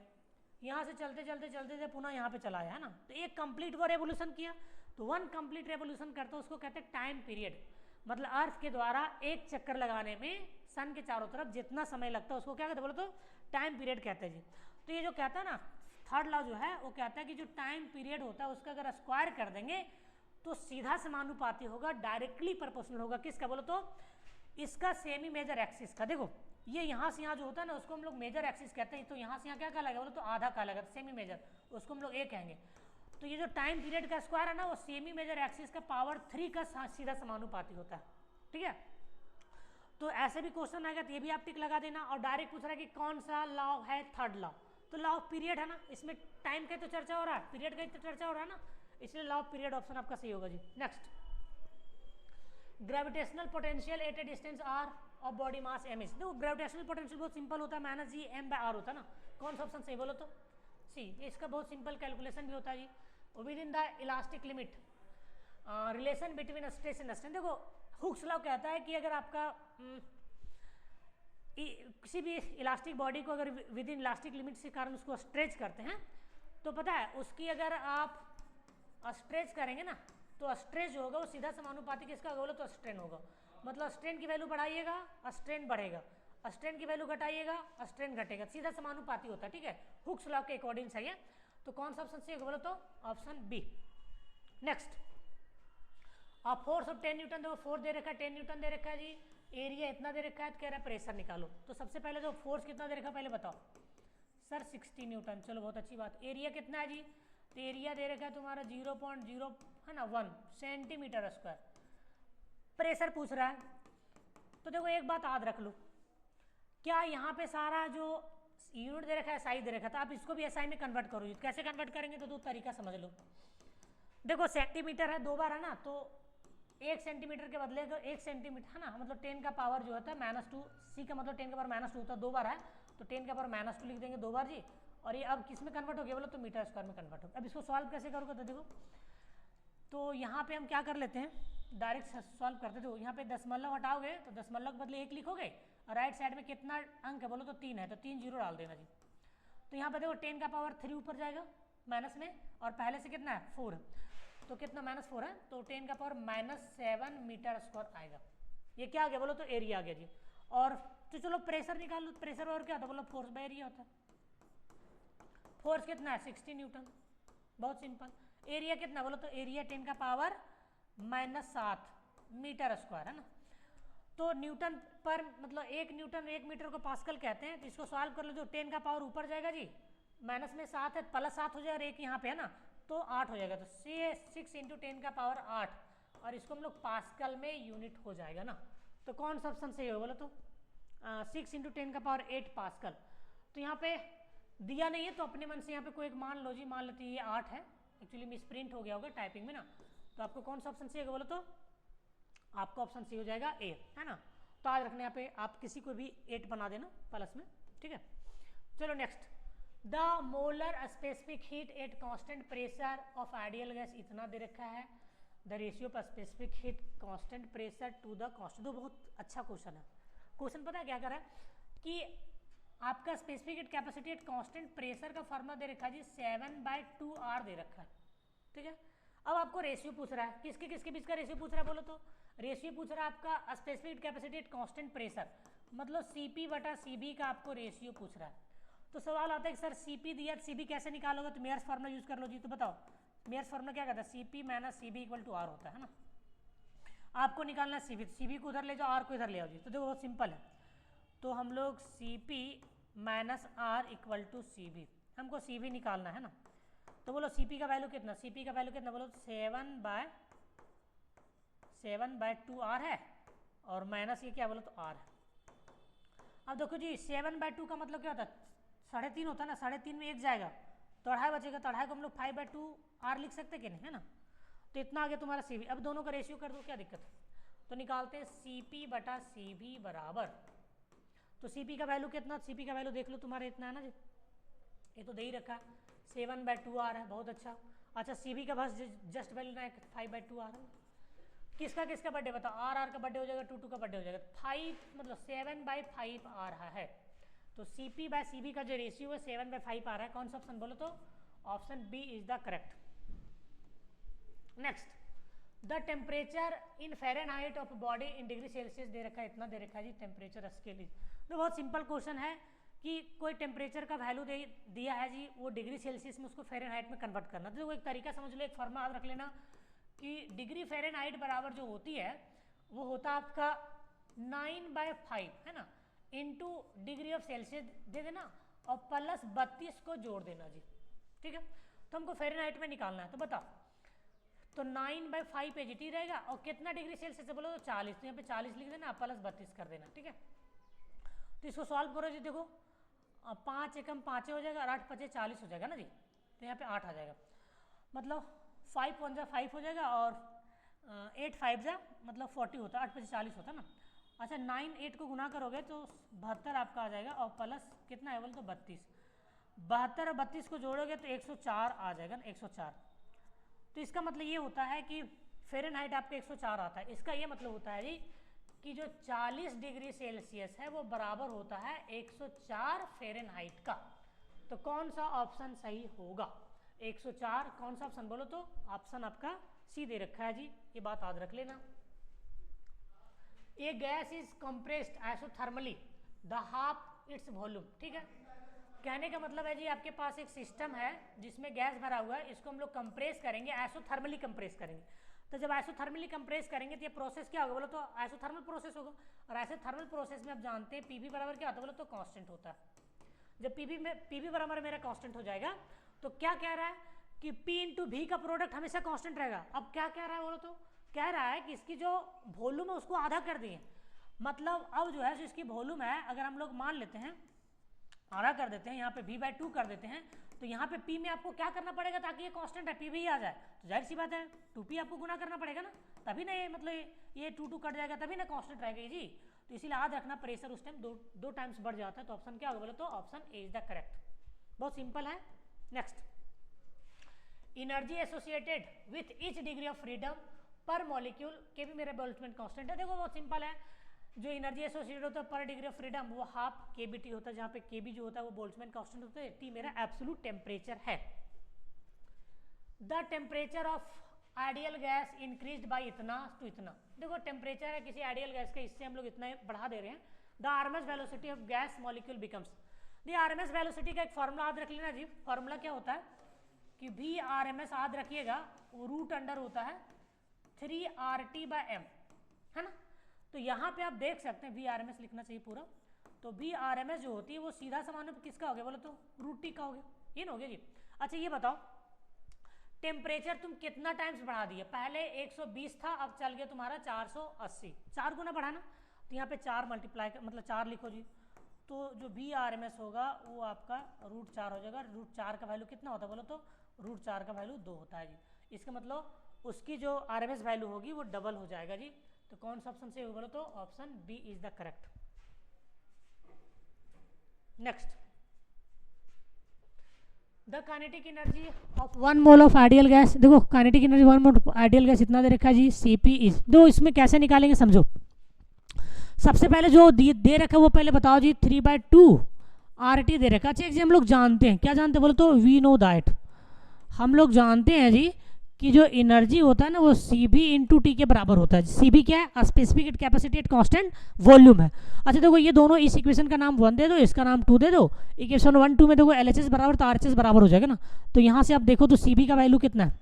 यहाँ से चलते चलते पुनः यहाँ पे चला आया, है ना। तो एक कंप्लीट वो रेवोल्यूशन किया, तो 1 कंप्लीट रेवोल्यूशन करता है उसको कहते हैं टाइम पीरियड। मतलब अर्थ के द्वारा एक चक्कर लगाने में सन के चारों तरफ जितना समय लगता है उसको क्या कहते हैं बोलो तो? टाइम पीरियड कहते हैं जी। तो ये जो कहता है ना थर्ड लॉ जो है वो कहता है कि जो टाइम पीरियड होता है उसका अगर स्क्वायर कर देंगे तो सीधा समानुपाती होगा, डायरेक्टली प्रोपोर्शनल होगा। किसका बोलो तो? इसका सेमी मेजर एक्सिस का। देखो ये यहाँ से यहाँ जो होता है ना उसको हम लोग मेजर एक्सिस कहते हैं, तो यहाँ से यहाँ क्या कहलाएगा बोलो तो? आधा कहलाएगा, सेमी मेजर, उसको हम लोग ए कहेंगे। तो ये जो टाइम पीरियड का स्क्वायर है ना वो सेमी मेजर एक्सिस का पावर 3 का सीधा समानुपाती होता है, ठीक है। तो ऐसे भी क्वेश्चन आएगा तो ये भी आप टिक लगा देना। और डायरेक्ट पूछ रहा है कि कौन सा लॉ है? Third law. तो लॉ ऑफ पीरियड है ना, इसमें टाइम का तो चर्चा हो रहा है, पीरियड का तो चर्चा हो रहा है ना, इसलिए लॉ ऑफ पीरियड ऑप्शन आपका सही होगा जी। Next, gravitational potential at a distance R of body mass M is. देखो ग्रेविटेशनल पोटेंशियल बहुत सिंपल होता है, minus G M by R होता है ना। कौन सा ऑप्शन सही बोलो तो? सी, इसका बहुत सिंपल कैलकुलेशन भी होता है जी। Within the elastic limit relation between stress and strain. देखो हुक्स लॉ कहता है कि अगर आपका किसी भी इलास्टिक बॉडी को अगर विद इन इलास्टिक लिमिट के कारण उसको स्ट्रेच करते हैं तो पता है उसकी अगर आप स्ट्रेच करेंगे ना तो स्ट्रेच जो होगा वो सीधा समानुपाती किसका होगा, बोलो तो स्ट्रेन होगा। मतलब स्ट्रेन की वैल्यू बढ़ाइएगा स्ट्रेन बढ़ेगा, स्ट्रेन की वैल्यू घटाइएगा स्ट्रेन घटेगा, सीधा समानुपाती होता है, ठीक है, हुक्स लॉ के अकॉर्डिंग सही है। तो कौन सा ऑप्शन सही होगा, बोलो तो ऑप्शन बी। नेक्स्ट, आप फोर्स ऑफ 10 न्यूटन, देखो फोर्स दे रखा है 10 न्यूटन दे रखा है जी, एरिया इतना दे रखा है, तो कह रहा है प्रेशर निकालो। तो सबसे पहले तो फोर्स कितना दे रखा है पहले बताओ सर, 60 न्यूटन, चलो बहुत अच्छी बात। एरिया कितना है जी, तो एरिया दे रखा है तुम्हारा 0.0 है ना 1 सेंटीमीटर स्क्वायर। प्रेशर पूछ रहा है, तो देखो एक बात याद रख लो, क्या यहाँ पे सारा जो यूनिट दे रखा है एसआई दे रखा था, आप इसको भी एसआई में कन्वर्ट करो। कैसे कन्वर्ट करेंगे तो दो तरीका समझ लो। देखो सेंटीमीटर है दो बार है ना, तो 1 सेंटीमीटर के बदले 1 सेंटीमीटर है ना, मतलब 10 का पावर जो होता है -2, सी का मतलब 10 का पावर -2 होता है, दो बार है तो 10 का पावर -2 लिख देंगे दो बार जी। और ये अब किस में कन्वर्ट हो गया बोलो तो मीटर स्क्वायर में कन्वर्ट हो गया। अब इसको सॉल्व कैसे करोगे तो देखो, तो यहाँ पे हम क्या कर लेते हैं, डायरेक्ट सॉल्व करते थे। यहाँ पे दशमलव हटाओगे तो दशमलव के बदले 1 लिखोगे, और राइट साइड में कितना अंक है बोलो तो 3 है, तो 3 जीरो डाल देना जी। तो यहाँ पे देखो 10 का पावर 3 ऊपर जाएगा माइनस में, और पहले से कितना है 4, तो कितना -4 है, तो 10 का पावर -7 मीटर स्क्वायर आएगा। ये क्या आ गया बोलो तो एरिया आ गया जी। और तो चलो प्रेशर निकाल लो, प्रेशर और क्या होता है बोलो फोर्स बाय एरिया होता है। फोर्स कितना है 60 न्यूटन, बहुत सिंपल। एरिया कितना बोलो तो एरिया 10 का पावर -7 मीटर स्क्वायर है ना। तो न्यूटन पर मतलब 1 न्यूटन 1 मीटर को पास्कल कहते हैं। तो इसको सॉल्व कर लो, जो 10 का पावर ऊपर जाएगा जी, माइनस में 7 है, +7 हो जाएगा, और एक यहाँ पे है ना तो 8 हो जाएगा, तो 6 × 10 का पावर 8, और इसको हम लोग पास्कल में यूनिट हो जाएगा ना। तो कौन सा ऑप्शन सही होगा बोलो तो 6 × 10 का पावर 8 पास्कल। तो यहाँ पे दिया नहीं है तो अपने मन से यहाँ पे कोई एक मान लो जी, मान लेते हैं ये 8 है, एक्चुअली मिस प्रिंट हो गया होगा टाइपिंग में ना। तो आपको कौन सा ऑप्शन सही होगा बोलो तो आपका ऑप्शन सही हो जाएगा ए, है ना। तो आज रखने यहाँ पे आप किसी को भी 8 बना देना प्लस में, ठीक है। चलो next, the molar specific heat at constant pressure of ideal gas इतना दे रखा है, the ratio of specific heat constant pressure to the constant. तो बहुत अच्छा क्वेश्चन है। क्वेश्चन पता है क्या कर रहा है कि आपका specific heat capacity eight constant pressure का फॉर्मूला दे रखा है जी 7/2R दे रखा है, ठीक है। अब आपको रेशियो पूछ रहा है, किसके किसके बीच का रेशियो पूछ रहा है बोलो तो रेशियो पूछ रहा है आपका specific heat capacity eight constant pressure, मतलब CP/CB का आपको रेशियो पूछ रहा है। तो सवाल आता है कि सर CP दिया, CB कैसे निकालोगे, तो मेयर्स फार्मूला यूज कर लो जी। तो बताओ मेयर्स फार्मूला क्या कहता है, CP - CB = R होता है ना। आपको निकालना है CB को उधर ले जाओ, R को इधर ले आओ जी। तो देखो बहुत सिंपल है, तो हम लोग CP - R = CB, हमको CB निकालना है ना। तो बोलो CP का वैल्यू कितना, CP का वैल्यू कितना बोलो 7/2R है, और माइनस ये क्या बोलो तो R है। अब देखो जी 7/2 का मतलब क्या होता है 3.5 होता है ना, 3.5 में 1 जाएगा तो 2.5 बचेगा, तो 2.5 को हम लोग 5/2R लिख सकते कि नहीं, है ना। तो इतना आ गया तुम्हारा CB। अब दोनों का रेशियो कर दो, क्या दिक्कत है। तो निकालते हैं CP/CB बराबर, तो CP का वैल्यू कितना, CP का वैल्यू देख लो तुम्हारा इतना है ना जी, ये तो दे ही रखा है 7/2R है, बहुत अच्छा। अच्छा CB का बस जस्ट वैल्यू ना 5/2R है। किसका किसका बर्थडे बताओ, R का बर्थडे हो जाएगा, 2 का बर्थडे हो जाएगा, 5 मतलब 7/5 आ रहा है। तो CP/CB का जो रेशियो है 7/5 आ रहा है। कौन सा ऑप्शन बोलो तो option B is the correct. Next, the temperature in Fahrenheit of body in degree Celsius दे रखा है, इतना दे रखा है जी टेम्परेचर स्केल। तो बहुत सिंपल क्वेश्चन है कि कोई टेम्परेचर का वैल्यू दिया है जी, वो डिग्री सेल्सियस में उसको फ़ारेनहाइट में कन्वर्ट करना। तो एक तरीका समझ लो, एक फॉर्मूला याद रख लेना कि डिग्री फ़ारेनहाइट बराबर जो होती है वो होता है आपका 9/5 है ना, इंटू डिग्री ऑफ सेल्सियस दे देना और प्लस 32 को जोड़ देना जी, ठीक है। तो हमको फ़ारेनहाइट में निकालना है, तो बताओ तो 9/5 एजीटी रहेगा, और कितना डिग्री सेल्सियस से बोलो तो 40, तो यहाँ पे 40 लिख देना प्लस 32 कर देना, ठीक है। तो इसको सॉल्व करो जी, देखो 5 एकम 5 हो जाएगा और 8 5 40 हो जाएगा ना जी। तो यहाँ पे 8 आ जाएगा, मतलब 5 1 = 5 हो जाएगा, और 8 5 मतलब 40 होता है, 8 5 40 होता है ना। अच्छा 9 8 को गुना करोगे तो 72 आपका आ जाएगा, और प्लस कितना है बोल तो 32। 72 और 32 को जोड़ोगे तो 104 आ जाएगा ना, 104। तो इसका मतलब ये होता है कि फ़ारेनहाइट आपका 104 आता है। इसका ये मतलब होता है जी कि जो 40 डिग्री सेल्सियस है वो बराबर होता है 104 फ़ारेनहाइट का। तो कौन सा ऑप्शन सही होगा? 104 कौन सा ऑप्शन बोलो तो? ऑप्शन आपका सी दे रखा है जी, ये बात याद रख लेना। A gas is compressed isothermally the half its volume, ठीक है। कहने का मतलब है जी आपके पास एक सिस्टम है जिसमें गैस भरा हुआ है, इसको हम लोग कंप्रेस करेंगे, आइसोथर्मली कंप्रेस करेंगे। तो जब आइसोथर्मली कंप्रेस करेंगे तो ये प्रोसेस क्या होगा बोलो तो? आइसोथर्मल प्रोसेस होगा। और आइसोथर्मल प्रोसेस में आप जानते हैं पीवी बराबर क्या होता है बोलो तो? कांस्टेंट होता है। जब पीवी बराबर मेरा कांस्टेंट हो जाएगा तो क्या कह रहा है कि P इंटू V का प्रोडक्ट हमेशा कांस्टेंट रहेगा। अब क्या कह रहा है बोलो तो? कह रहा है कि इसकी जो वॉल्यूम है उसको आधा कर दिए। मतलब अब जो है जो इसकी वॉल्यूम है, अगर हम लोग मान लेते हैं आधा कर देते हैं, यहाँ पे V/2 कर देते हैं, तो यहाँ पे P में आपको क्या करना पड़ेगा ताकि ये कांस्टेंट है P भी आ जाए? तो जाहिर सी बात है 2P आपको गुना करना पड़ेगा ना, तभी ना ये मतलब ये 2 कट जाएगा, तभी ना कांस्टेंट रहेगा जी। तो इसीलिए याद रखना प्रेशर उस टाइम दो टाइम्स बढ़ जाता है। तो ऑप्शन क्या होगा बोले तो? Option A is the correct. बहुत सिंपल है। Next, energy associated with each degree of freedom पर मॉलिक्यूल के भी मेरा बोल्ट्जमैन कांस्टेंट है। देखो बहुत सिंपल है, जो एनर्जी एसोसिएटेड होता है पर डिग्री ऑफ फ्रीडम वो हाफ केबीटी होता है, जहाँ पे केबी जो होता है वो बोल्ट्जमैन कांस्टेंट होता है, टी मेरा एब्सोल्यूट टेम्परेचर है। The temperature of ideal gas increased by इतना टू इतना। देखो टेम्परेचर है किसी आइडियल गैस का, इससे हम लोग इतना बढ़ा दे रहे हैं। The RMS velocity of gas molecule becomes. The RMS velocity का एक फॉर्मूला याद रख लेना जी। फॉर्मूला क्या होता है कि वी आरएमएस याद रखिएगा, वो रूट अंडर होता है 3RT/m, है ना। तो यहाँ पे आप देख सकते हैं वी आरएमएस लिखना चाहिए पूरा। तो वी आरएमएस जो होती है वो सीधा समान किसका हो गया बोलो तो? रूट टी का हो गया, ये ना हो गया जी। अच्छा ये बताओ टेम्परेचर तुम कितना टाइम्स बढ़ा दिए? पहले 120 था, अब चल गया तुम्हारा 480, 4 गुना बढ़ाना। तो यहाँ पे 4 मल्टीप्लाई मतलब 4 लिखो जी। तो जो वी आर एम एस होगा वो आपका √4 हो जाएगा। √4 का वैल्यू कितना होता है बोलो तो? √4 का वैल्यू 2 होता है जी। इसका मतलब उसकी जो आर एम एस वैल्यू होगी वो डबल हो जाएगा जी। तो कौन सा ऑप्शन से बोलो तो? Option B is the correct. Next, the kinetic energy of 1 mole of ideal gas. देखो kinetic energy 1 mole of ideal gas इतना दे रखा है जी, Cp इज। दो इसमें कैसे निकालेंगे समझो। सबसे पहले जो दे रखा है वो पहले बताओ जी, 3/2 RT दे रखा है। अच्छा हम लोग जानते हैं, क्या जानते हैं बोलो तो? वी नो दैट, हम लोग जानते हैं जी कि जो एनर्जी होता है ना वो Cb इंटू टी के बराबर होता है। Cb क्या है? Specific capacity at constant volume है। अच्छा देखो ये दोनों, इस इक्वेशन का नाम 1 दे दो, इसका नाम 2 दे दो। इक्वेशन 1 2 में देखो LHS बराबर तो RHS बराबर हो जाएगा ना। तो यहाँ से आप देखो तो Cb का वैल्यू कितना है?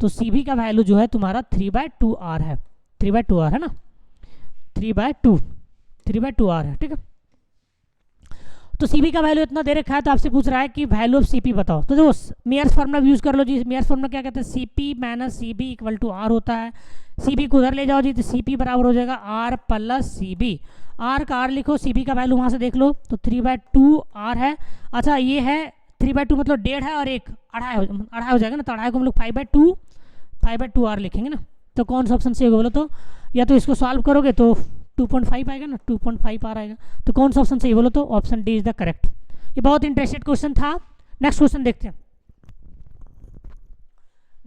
तो Cb का वैल्यू जो है तुम्हारा 3/2R है। 3/2R है ना, 3/2R है, ठीक है। तो Cb का वैल्यू इतना दे रखा है, तो आपसे पूछ रहा है कि वैल्यू ऑफ Cp बताओ। तो देखो मेयर्स फार्मूला यूज कर लो जी। मेयर्स फार्मूला क्या कहते हैं? Cp minus Cb equal to R होता है। Cp को उधर ले जाओ जी, तो Cp बराबर हो जाएगा R प्लस Cb। R का R लिखो, Cb का वैल्यू वहाँ से देख लो, तो 3/2R है। अच्छा ये है 3/2 मतलब 1.5 है और 1 अढ़ाई हो जाएगा ना। तो अढ़ाई को हम लोग 5/2R लिखेंगे ना। तो कौन सा ऑप्शन से होगा बोलो तो? या तो इसको सॉल्व करोगे तो 2.5 आएगा ना, 2.5 आ रहेगा। तो कौन सा ऑप्शन सही बोलो तो? Option D is the correct. ये बहुत इंटरेस्टेड क्वेश्चन था। नेक्स्ट क्वेश्चन देखते हैं।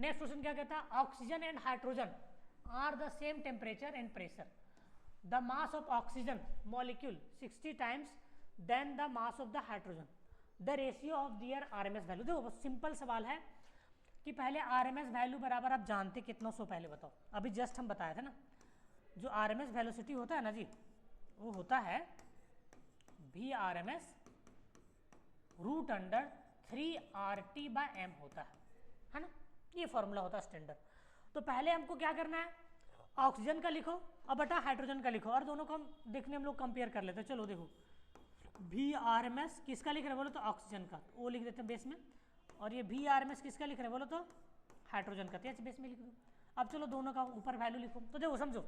नेक्स्ट क्वेश्चन क्या कहता है? Oxygen and hydrogen are the same temperature and pressure. The mass of oxygen molecule 60 times than the mass of the hydrogen. The ratio of their RMS value. देखो simple सवाल है कि पहले आरएमएस वैल्यू बराबर आप जानते कितना सो पहले बताओ। अभी जस्ट हम बताया था ना, जो आरएमएस वेलोसिटी होता है ना जी, वो होता है we RMS root under 3RT/m होता है ना। ये फॉर्मूला होता है स्टैंडर्ड। तो पहले हमको क्या करना है? ऑक्सीजन का लिखो और बटा हाइड्रोजन का लिखो, और दोनों को हम देखने हम लोग कंपेयर कर लेते हैं। चलो देखो वी आरएमएस किसका लिख रहे हैं बोलो तो? ऑक्सीजन का, तो वो लिख देते हैं बेस में। और ये वी आरएमएस किसका लिख रहे हैं बोलो तो? हाइड्रोजन का, तो बेस में लिख दो। अब चलो दोनों का ऊपर वैल्यू लिखो। तो देखो समझो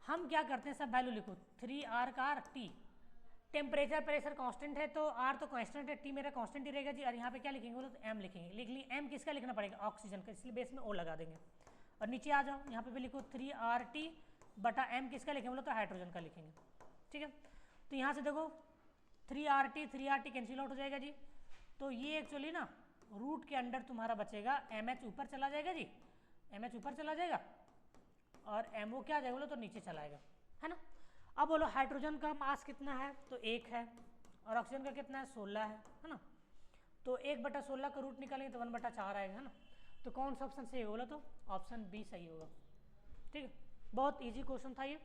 हम क्या करते हैं, सब वैल्यू लिखो। 3R का R, T temperature pressure constant है तो R तो कांस्टेंट है, T मेरा कांस्टेंट ही रहेगा जी। और यहाँ पे क्या लिखेंगे बोलो तो? M लिखेंगे। लिख ली M किसका लिखना पड़ेगा? ऑक्सीजन का, इसलिए बेस में O लगा देंगे। और नीचे आ जाओ, यहाँ पे भी लिखो 3RT/m किसका लिखेंगे बोलो तो? हाइड्रोजन का लिखेंगे, ठीक है। तो यहाँ से देखो 3RT कैंसिल आउट हो जाएगा जी। तो ये एक्चुअली ना रूट के अंडर तुम्हारा बचेगा, MH ऊपर चला जाएगा जी, MH ऊपर चला जाएगा और MO क्या आ जाएगा बोलो तो नीचे चला आएगा, है ना। अब बोलो हाइड्रोजन का मास कितना है, तो 1 है, और ऑक्सीजन का कितना है 16 है ना। तो 1/16 का रूट निकालेंगे तो 1/4 आएगा, है ना। तो कौन सा ऑप्शन सही होगा बोलो तो ऑप्शन बी सही होगा। ठीक है, बहुत इजी क्वेश्चन था ये।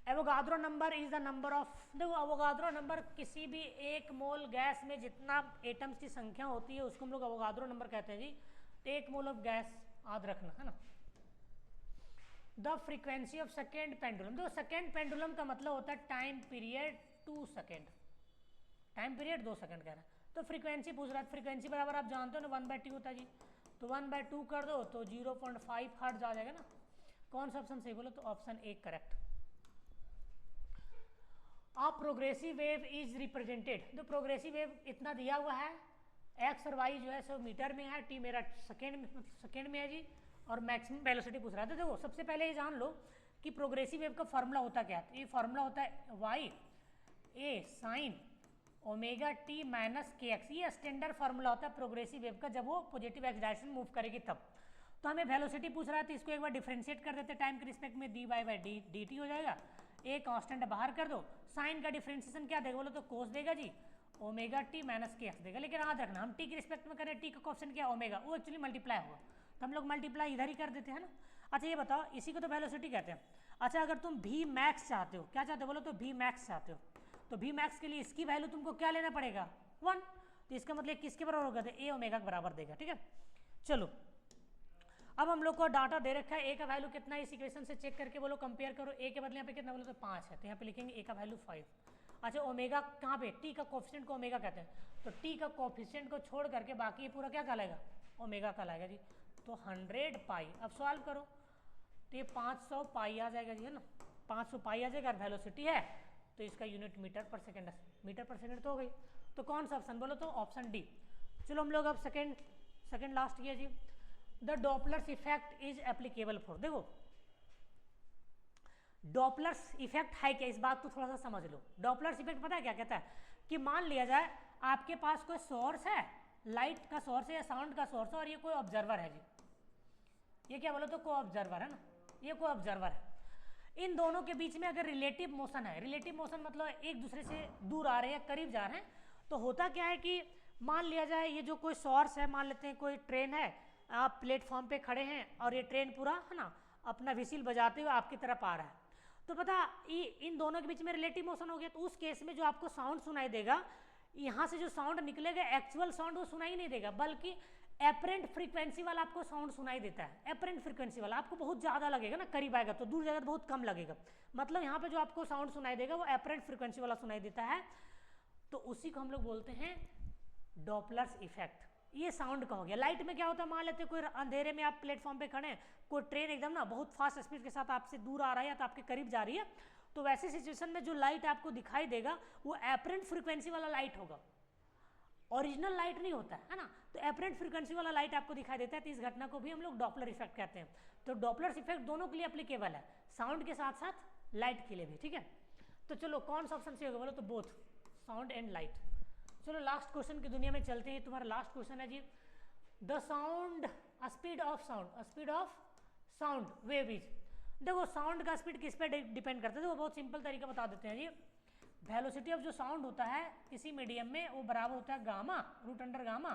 Avogadro number is the number of, देखो एवोगाद्रो नंबर किसी भी एक मोल गैस में जितना एटम्स की संख्या होती है उसको हम लोग एवोगाद्रो नंबर कहते हैं जी। तो 1 मोल ऑफ गैस याद रखना, है ना। The frequency of second pendulum, देखो सेकेंड पेंडुलम का मतलब होता है time period 2 second, time period 2 second कह रहा है। तो फ्रीक्वेंसी पूछ रहा है, फ्रीक्वेंसी बराबर आप जानते हो ना 1/2 होता है जी। तो 1/2 कर दो तो 0.5 हर्ट्ज आ जाएगा ना। कौन सा ऑप्शन सही बोलो तो option A correct. A progressive wave is represented, तो प्रोग्रेसिव वेव इतना दिया हुआ है, एक्स और वाई जो है सो मीटर में है, टी मेरा सेकेंड में है जी, और मैक्सिमम वेलोसिटी पूछ रहा है। तो देखो सबसे पहले ये जान लो कि प्रोग्रेसिव वेव का फॉर्मूला होता क्या है। ये फॉर्मूला होता है वाई ए साइन ओमेगा टी माइनस के एक्स, ये स्टैंडर्ड फार्मूला होता है प्रोग्रेसिव वेव का जब वो पॉजिटिव एक्स डायरेक्शन मूव करेगी तब। तो हमें वेलोसिटी पूछ रहा है तो इसको एक बार डिफरेंशिएट कर देते टाइम के रिस्पेक्ट में, dy/dt हो जाएगा, ए कांस्टेंट बाहर कर दो, साइन का डिफरेंशिएशन क्या देगा बोलो तो कोस देगा जी, ओमेगा टी माइनस के एक्स देगा। लेकिन याद रखना हम टी के रिस्पेक्ट में करें, टी का कोएफिशिएंट क्या ओमेगा, वो एक्चुअली मल्टीप्लाई होगा, तो हम लोग मल्टीप्लाई इधर ही कर देते हैं ना। अच्छा ये बताओ, इसी को तो वेलोसिटी कहते हैं। अच्छा अगर तुम भी मैक्स चाहते हो, क्या चाहते हो बोलो तो भी मैक्स चाहते हो, तो भी मैक्स के लिए इसकी वैल्यू तुमको क्या लेना पड़ेगा 1, तो इसका मतलब किसके बराबर होगा तो ए ओमेगा के बराबर देगा। ठीक है, चलो अब हम लोग को डाटा दे रखा है, ए का वैल्यू कितना है इस इक्वेशन से चेक करके बोलो कंपेयर करो। ए के बदले यहाँ पे कितना बोलो तो 5 है, तो यहाँ पे लिखेंगे ए का वैल्यू 5। अच्छा ओमेगा कहाँ पे, टी का कोएफिशिएंट को ओमेगा कहते हैं, तो टी का कोएफिशिएंट को छोड़ करके बाकी ये पूरा क्या कहलाएगा ओमेगा कहलाएगा जी। तो 100 पाई, अब सॉल्व करो तो ये 500 पाई आ जाएगा जी, है ना, 500 पाई आ जाएगा। और वेलोसिटी है तो इसका यूनिट मीटर पर सेकेंड, मीटर पर सेकेंड तो हो गई। तो कौन सा ऑप्शन बोलो तो ऑप्शन डी। चलो हम लोग अब सेकेंड लास्ट किया जी। The Doppler's effect is applicable for, देखो डॉपलर्स इफेक्ट है क्या, इस बात को थोड़ा सा समझ लो। डॉपलर्स इफेक्ट पता है क्या कहता है कि मान लिया जाए आपके पास कोई सोर्स है, लाइट का सोर्स है या साउंड का सोर्स है, और ये कोई ऑब्जर्वर है जी, ये क्या बोलो तो को ऑब्जर्वर है ना, ये को ऑब्जर्वर है। इन दोनों के बीच में अगर रिलेटिव मोशन है, रिलेटिव मोशन मतलब एक दूसरे से दूर आ रहे हैं या करीब जा रहे हैं, तो होता क्या है कि मान लिया जाए ये जो कोई सोर्स है, मान लेते हैं कोई ट्रेन है, आप प्लेटफॉर्म पे खड़े हैं और ये ट्रेन पूरा है ना अपना विसिल बजाते हुए आपकी तरफ आ रहा है, तो पता इन दोनों के बीच में रिलेटिव मोशन हो गया। तो उस केस में जो आपको साउंड सुनाई देगा, यहाँ से जो साउंड निकलेगा एक्चुअल साउंड वो सुनाई नहीं देगा, बल्कि एपरेंट फ्रीक्वेंसी वाला आपको साउंड सुनाई देता है। एपरेंट फ्रीक्वेंसी वाला आपको बहुत ज़्यादा लगेगा ना, करीब आएगा तो दूर जाएगा तो बहुत कम लगेगा, मतलब यहाँ पे जो आपको साउंड सुनाई देगा वो एपरेंट फ्रीक्वेंसी वाला सुनाई देता है। तो उसी को हम लोग बोलते हैं डॉपलर्स इफेक्ट। ये साउंड का हो गया। लाइट में क्या होता है, मान लेते हैं कोई अंधेरे में आप प्लेटफॉर्म पे खड़े हैं, कोई ट्रेन एकदम ना बहुत फास्ट स्पीड के साथ आपसे दूर आ रहा है या तो आपके करीब जा रही है, तो वैसे सिचुएशन में जो लाइट आपको दिखाई देगा वो एपरेंट फ्रीक्वेंसी वाला लाइट होगा, ओरिजिनल लाइट नहीं होता है ना। तो एपरेंट फ्रीक्वेंसी वाला लाइट आपको दिखाई देता है, तो इस घटना को भी हम लोग डॉपलर इफेक्ट कहते हैं। तो डॉपलर इफेक्ट दोनों के लिए एप्लीकेबल है, साउंड के साथ साथ लाइट के लिए भी। ठीक है, तो चलो कौन सा ऑप्शन सही होगा बोलो तो बोथ, साउंड एंड लाइट। चलो लास्ट क्वेश्चन की दुनिया में चलते हैं। तुम्हारा लास्ट क्वेश्चन है जी, the sound speed of sound, speed of sound wave is. देखो साउंड का स्पीड किस पे डिपेंड करता है, देखो बहुत सिंपल तरीका बता देते हैं जी। वेलोसिटी ऑफ जो साउंड होता है किसी मीडियम में वो बराबर होता है gamma root under gamma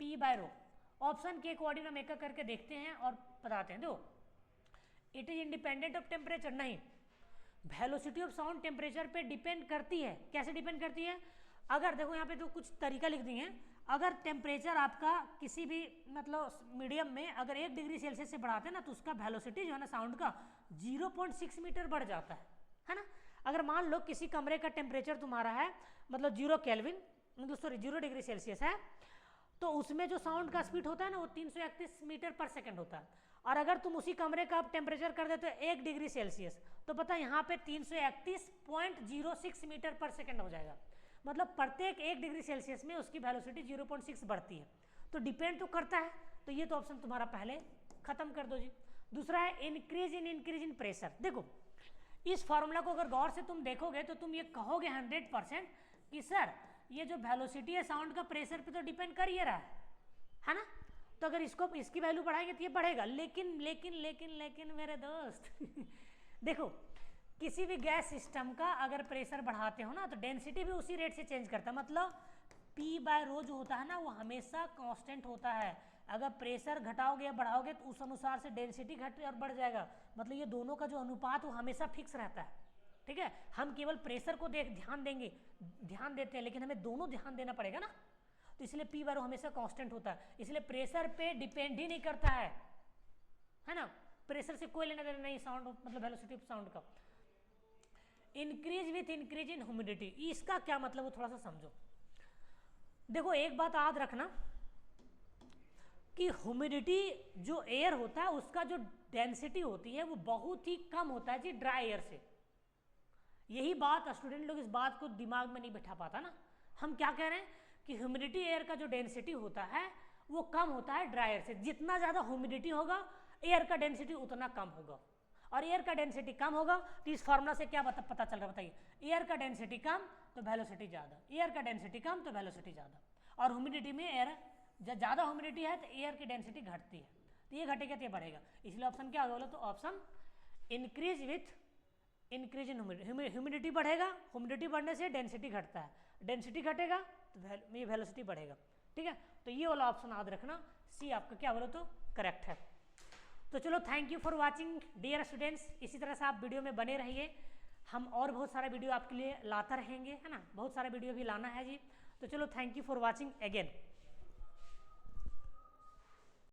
P by rho. Option के कोऑर्डिनेट हम एक करके देखते हैं और बताते हैं। देखो it is independent of temperature, नहीं, वेलोसिटी ऑफ साउंड टेम्परेचर पे डिपेंड करती है। कैसे डिपेंड करती है, अगर देखो यहाँ पे तो कुछ तरीका लिख दिए हैं, अगर टेम्परेचर आपका किसी भी मतलब मीडियम में अगर 1 डिग्री सेल्सियस से बढ़ाते हैं ना, तो उसका वेलोसिटी जो है ना साउंड का 0.6 मीटर बढ़ जाता है ना। अगर मान लो किसी कमरे का टेम्परेचर तुम्हारा है मतलब 0 केल्विन मतलब सॉरी 0 डिग्री सेल्सियस है, तो उसमें जो साउंड का स्पीड होता है ना वो 331 मीटर पर सेकंड होता है। और अगर तुम उसी कमरे का टेम्परेचर कर देते हो 1 डिग्री सेल्सियस, तो पता है यहाँ पे 331.06 मीटर पर सेकंड हो जाएगा। मतलब प्रत्येक 1 डिग्री सेल्सियस में उसकी वेलोसिटी 0.6 बढ़ती है। तो डिपेंड तो करता है, तो ये तो ऑप्शन तुम्हारा पहले खत्म कर दो जी। दूसरा है इंक्रीज इन प्रेशर। देखो इस फॉर्मूला को अगर गौर से तुम देखोगे तो तुम ये कहोगे 100% कि सर ये जो वेलोसिटी है साउंड का प्रेशर पे तो डिपेंड कर ही रहा है ना। तो अगर इसको इसकी वैल्यू बढ़ाएंगे तो ये बढ़ेगा, लेकिन लेकिन लेकिन लेकिन मेरे दोस्त देखो किसी भी गैस सिस्टम का अगर प्रेशर बढ़ाते हो ना तो डेंसिटी भी उसी रेट से चेंज करता है, मतलब P/ρ जो होता है ना वो हमेशा कांस्टेंट होता है। अगर प्रेशर घटाओगे या बढ़ाओगे तो उस अनुसार से डेंसिटी घट और बढ़ जाएगा, मतलब ये दोनों का जो अनुपात वो हमेशा फिक्स रहता है, ठीक है। हम केवल प्रेशर को ध्यान देते हैं, लेकिन हमें दोनों ध्यान देना पड़ेगा ना, तो इसलिए P/ρ हमेशा कांस्टेंट होता है, इसलिए प्रेशर पे डिपेंड ही नहीं करता है ना। प्रेशर से कोई लेना देना नहीं साउंड मतलब वेलोसिटी ऑफ साउंड का। Increase with increase in humidity, इसका क्या मतलब वो थोड़ा सा समझो। देखो एक बात याद रखना कि ह्यूमिडिटी जो एयर होता है उसका जो डेंसिटी होती है वो बहुत ही कम होता है जी ड्राई एयर से। यही बात स्टूडेंट लोग इस बात को दिमाग में नहीं बैठा पाता ना। हम क्या कह रहे हैं कि ह्यूमिडिटी एयर का जो डेंसिटी होता है वो कम होता है ड्राई एयर से। जितना ज़्यादा ह्यूमिडिटी होगा एयर का डेंसिटी उतना कम होगा, और एयर का डेंसिटी कम होगा तो इस फॉर्मूला से क्या पता चल रहा है बताइए, एयर का डेंसिटी कम तो वेलोसिटी ज़्यादा, एयर का डेंसिटी कम तो वेलोसिटी ज़्यादा। और ह्यूमिडिटी में एयर ज़्यादा ह्यूमिडिटी है तो एयर की डेंसिटी घटती है, तो ये घटेगा तो ये बढ़ेगा, इसलिए ऑप्शन क्या होगा बोलो तो option increase with increase in humidity बढ़ेगा, ह्यूमिडिटी बढ़ने से डेंसिटी घटता है, डेंसिटी घटेगा तो ये वेलोसिटी बढ़ेगा, ठीक है। तो ये वाला ऑप्शन याद रखना, सी आपका क्या बोलो तो करेक्ट है। तो चलो thank you for watching dear students, इसी तरह से आप वीडियो में बने रहिए, हम और बहुत सारा वीडियो आपके लिए लाता रहेंगे, है ना, बहुत सारा वीडियो भी लाना है जी। तो चलो thank you for watching again.